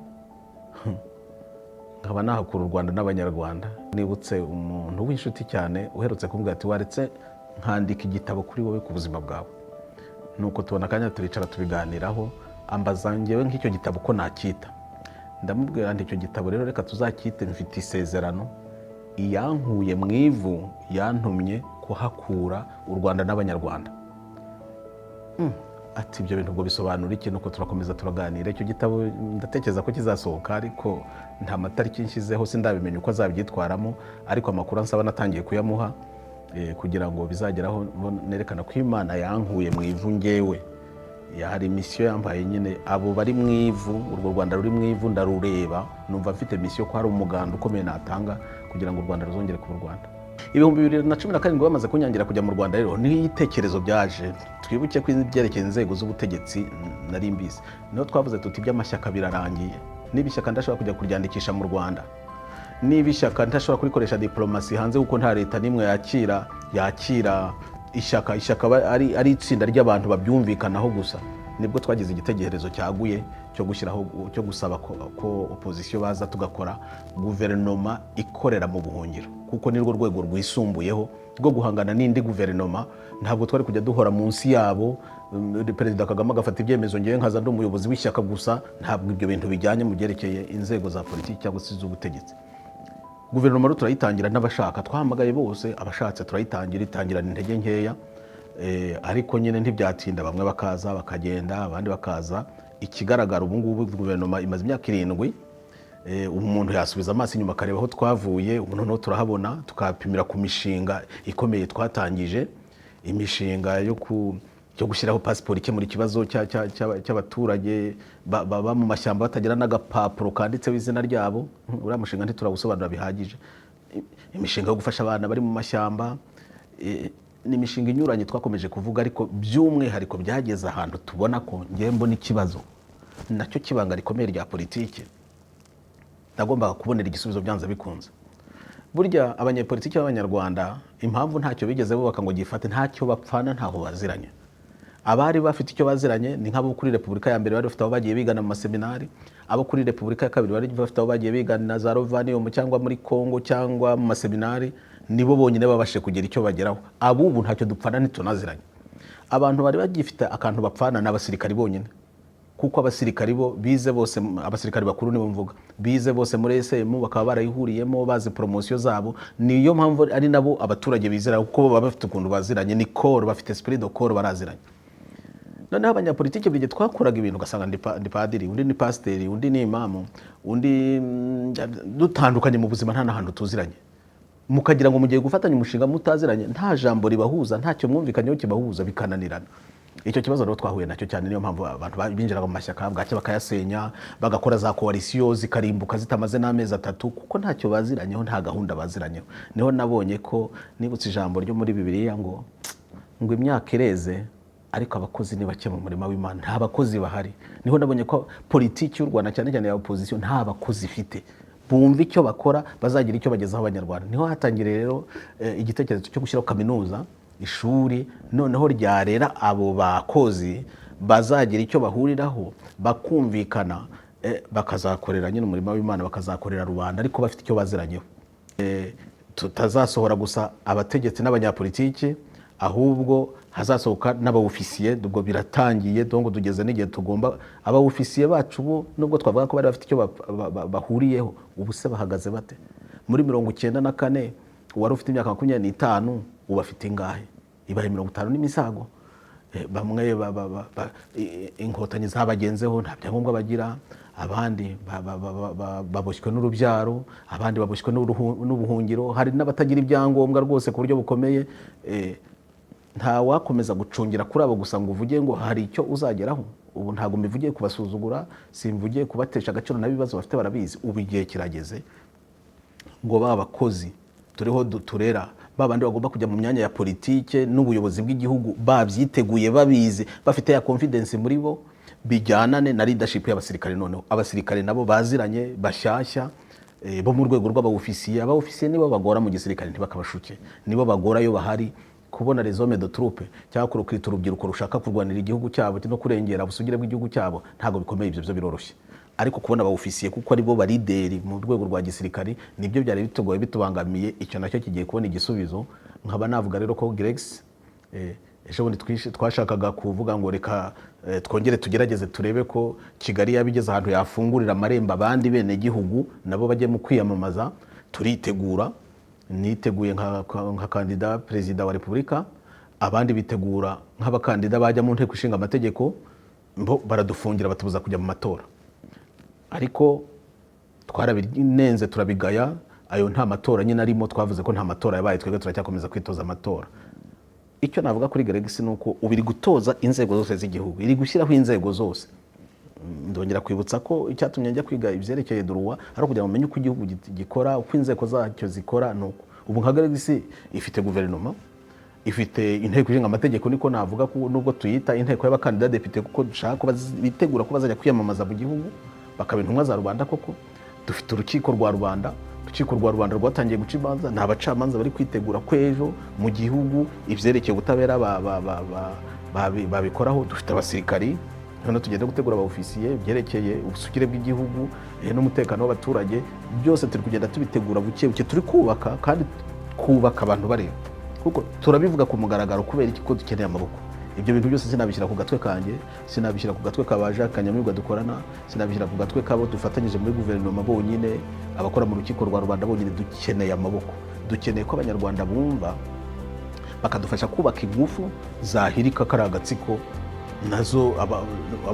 nkaba nahakura u Rwanda n'abanyarwanda. Nibutse umuntu w'inshuti cyane uherutse kumbwira ati waretse nkandika igitabo kuri wowe ku buzima bwawe. Nuko tubona akanya turicara tubiganiraho, ambaza ngewe nk'icyo gitabo ko nakita. Ndamubwira nti icyo gitabo rero reka tuzacyite mfite isezerano, iyankuye mu ivu yantumye kuhakura u Rwanda n'abanyarwanda. Ati ibyo bintu ngo bisobanura iki? Nuko turakomeza turaganira. Icyo gitabo ndatekereza ko kizasohoka, ariko nta matariki nshyizeho, sindabimenya uko azabyitwaramo, ariko amakuru ansaba natangiye kuyamuha kugira ngo bizageraho nerekana ko Imana yankuye mu ivu ngewe. Hari mission yambaye nyine, abo bari mu ivu, urwo Rwanda ruri mu ivu ndarureba, numva mfite mission ko hari umuganda ukomeye natanga kugira ngo u Rwanda ruzongere kuba u Rwanda. 2017 bamaze kunyangira kujya mu Rwanda rero ni ibitekerezo byaje. Twibuke ko ibyerekeye inzego z'ubutegetsi nari mbizi. Niho twavuze tuti by'amashyaka birarangiye. Niba ishyaka ndashobora kujya kuryandikisha mu Rwanda, niba ishyaka ndashobora kurikoresha diplomasi hanze kuko nta leta nimwe yakira ishyaka ari itsinda ry'abantu babyumvikanaho gusa. nibwo twagize igitekerezo cyaguye cyo gusaba ko opozisiyo baza tugakora guverinoma ikorera mu buhungiro, kuko nirwo rwego rwisumbuyeho rwo guhangana n'indi guverinoma. Ntabwo twari kujya duhora munsi yabo, Perezida Kagame agafata ibyemezo, ngewe nkaza ndi umuyobozi w'ishyaka gusa. Ntabwo ibyo bintu bijyanye mu byerekeye inzego za politiki cyangwa se z'ubutegetsi. Guverinoma rero turayitangira n'abashaka, twahamagaye bose, abashatse itangirana intege nkeya, ariko nyine ntibyatinda, bamwe bakaza bakagenda, abandi bakaza. Ikigaragara ubu ngubu guverinoma imaze imyaka 7. Umuntu yasubiza amaso inyuma akareba aho twavuye, ubu noneho turahabona, tukapimira ku mishinga ikomeye twatangije, imishinga yo gushyiraho pasiporo ikemura ikibazo cy'abaturage baba mu mashyamba batagira n'agapapuro kanditseho izina ryabo. Uriya mushinga ntiturawusobanura bihagije. Imishinga yo gufasha abana bari mu mashyamba, ni imishinga inyuranye twakomeje kuvuga, ariko by'umwihariko byageze ahantu tubona ko ngewe mbona ikibazo nacyo kibanga rikomeye rya politiki nagombaga kubonera igisubizo byanze bikunze. Burya abanyepolitiki b'abanyarwanda impamvu ntacyo bigeze bubaka ngo gifate, ntacyo bapfana, ntaho baziranye. Abari bafite icyo baziranye ni nk'abo kuri Repubulika ya mbere bari bafite aho bagiye bigana mu maseminari, abo kuri Repubulika ya kabiri bari bafite aho bagiye bigana na za Rovanium cyangwa muri Kongo cyangwa mu maseminari, nibo bonyine babashe kugira icyo bageraho. Abubu ntacyo dupfana ntitunaziranye. Abantu bari bagifite akantu bapfana n'abasirikari bonyine, kuko abasirikari bo bize bose, abasirikari bakuru nibo mvuga, bize bose muri SM, bakaba barayihuriyemo, bazi promosiyo zabo. Niyo mpamvu ari nabo abaturage bizera, kuko baba bafite ukuntu baziranye, ni corps, bafite esprit de corps, baraziranye. Noneho abanyapolitiki buri gihe twakoraga ibintu ugasanga ndi padiri, undi ni pasiteri, undi ni imamu, undi dutandukanye mu buzima, nta n'ahantu tuziranye. Mukagira ngo mugiye gufatanya umushinga mutaziranye, nta jambo ribahuza, ntacyo mwumvikanyeho kibahuza, bikananirana. Icyo kibazo rero twahuye nacyo cyane, niyo mpamvu abantu binjiraga mu mashyaka bwacye bakayasenya, bagakora za koalisiyo zikarimbuka zitamaze n'amezi 3, kuko ntacyo baziranyeho, nta gahunda baziranyeho. Niho nabonye ko nibutse ijambo ryo muri Bibiliya ngo imyaka ireze ariko abakozi ni bake mu murima w'Imana, nta bakozi bahari. Niho nabonye ko politiki y'u Rwanda cyane cyane ya opposition nta bakozi ifite, bumva icyo bakora bazagira icyo bagezaho abanyarwanda. Niho hatangire rero igitekerezo cyo gushyiraho kaminuza, ishuri noneho ryarera abo bakozi bazagira icyo bahuriraho, bakumvikana, bakazakorera nyine umurimo w'Imana, bakazakorera rubanda, ariko bafite icyo baziranyeho. Tutazasohora gusa abategetsi n'abanyapolitiki, ahubwo hazasohoka n'abawufisiye. Ubwo biratangiye, dongo tugeze n'igihe tugomba abawufisiye bacu bo, nubwo twavuga ko bari bafite icyo bahuriyeho, ubu se bahagaze bate? Muri 94 wari ufite imyaka 25, ubu afite ingahe? Ibaye 50 n'imisago. Bamwe inkotanyi zabagenzeho, nta byangombwa bagira, abandi baboshywe n'urubyaro, abandi baboshywe n'ubuhungiro, hari n'abatagira ibyangombwa rwose ku buryo bukomeye. Nta wakomeza gucungira kuri abo gusa ngo uvuge ngo hari icyo uzageraho. Ubu ntabwo mbivugiye kubasuzugura, simvugiye kubatesha agaciro, n'abibazo bafite barabizi. Ubu igihe kirageze ngo baba bakozi turiho turera, babandi bagomba kujya mu myanya ya politike n'ubuyobozi bw'igihugu, babyiteguye, babizi, bafite ya confidence muri bo, bijyanane na leadership y'abasirikare. Noneho abasirikare nabo baziranye, bashyashya, bo mu rwego rw'abawufisiye. Abawufisiye nibo bagora mu gisirikare, ntibakabashuke, nibo bagora yo bahari kubona les hommes de troupe cyangwa kurukita urubyiruko rushaka kurwanira igihugu cyabo no kurengera ubusugire bw'igihugu cyabo. Ntago bikomeye, ibyo biroroshye, ariko kubona abawufisiye kuko aribo barideri mu rwego rwa gisirikare, nibyo byari bitugoye, bitubangamiye. Icyo nacyo kigiye kubona igisubizo. Nkaba navuga rero ko Grex ejo bundi twashakaga kuvuga ngo reka twongere tugerageze turebe ko Kigali yabigeze ahantu yafungurira amarembo abandi bene gihugu nabo bajye mu kwiyamamaza. Turitegura, niteguye nka kandida perezida wa Repubulika, abandi bitegura nk'abakandida bajya mu nteko ishinga amategeko. Baradufungira, batubuza kujya mu matora, ariko twarabinenze, turabigaya. Ayo nta matora nyine arimo, twavuze ko nta matora yabaye, twebwe turacyakomeza kwitoza amatora. Icyo navuga kuri Grex ni uko ubiri gutoza inzego zose z'igihugu, iri gushyiraho inzego zose. Ndongera kwibutsa ko icyatumye njya kwiga ibyerekeye droit ari kugira ngo umenye uko igihugu gikora, uko inzego zacyo zikora. Nuko ubu nka Grex ifite guverinoma, ifite inteko ishinga amategeko, niko navuga ko nubwo tuyita inteko y'abakandida depite, kuko dushaka ko bitegura ko bazajya kwiyamamaza mu gihugu bakaba intumwa za rubanda. Koko dufite urukiko rwa rubanda, urukiko rwa rubanda rwatangiye guca imanza, nta bacamanza bari kwitegura ko ejo mu gihugu ivyerekeye ubutabera babikoraho. Dufite abasirikari, noneho tugenda gutegura abaofisiye byerekeye ubusugire bw'igihugu n'umutekano w'abaturage, byose turi kugenda tubitegura buke buke, turi kubaka kandi kubaka abantu bareba, kuko turabivuga ku mugaragaro kubera iki ko dukeneye amaboko. Ibyo bintu byose sinabishyira ku gatwe kanjye, sinabishyira ku gatwe ka Jacques Kanyamibwa dukorana, sinabishyira ku gatwe kabo dufatanyije muri guverinoma bonyine, abakora mu rukiko rwa rubanda bonyine. Dukeneye amaboko, dukeneye ko abanyarwanda bumva bakadufasha kubaka ingufu zahirika kari agatsiko, nazo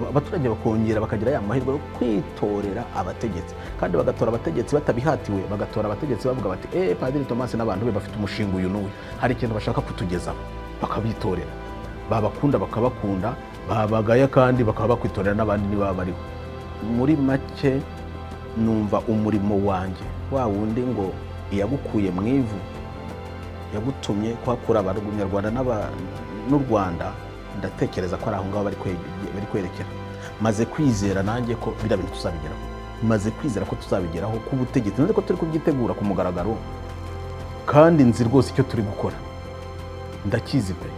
abaturage bakongera bakagira ya mahirwe yo kwitorera abategetsi, kandi bagatora abategetsi batabihatiwe, bagatora abategetsi bavuga bati Padiri Thomas n'abantu be bafite umushinga uyu n'uyu, hari ikintu bashaka kutugezaho, bakabitorera, babakunda bakabakunda, babagaya kandi bakaba bakwitorera n'abandi niba bariho. Muri make numva umurimo wanjye wa wundi ngo iyagukuye mu ivu yagutumye kuhakura abanyarwanda n'u Rwanda, ndatekereza ko ari aho ngaho bari kwerekera. Maze kwizera nanjye ko biriya bintu tuzabigeraho, maze kwizera ko tuzabigeraho, ko ubutegetsi nzi ko turi kubyitegura ku mugaragaro, kandi nzi rwose icyo turi gukora, ndakizi pe.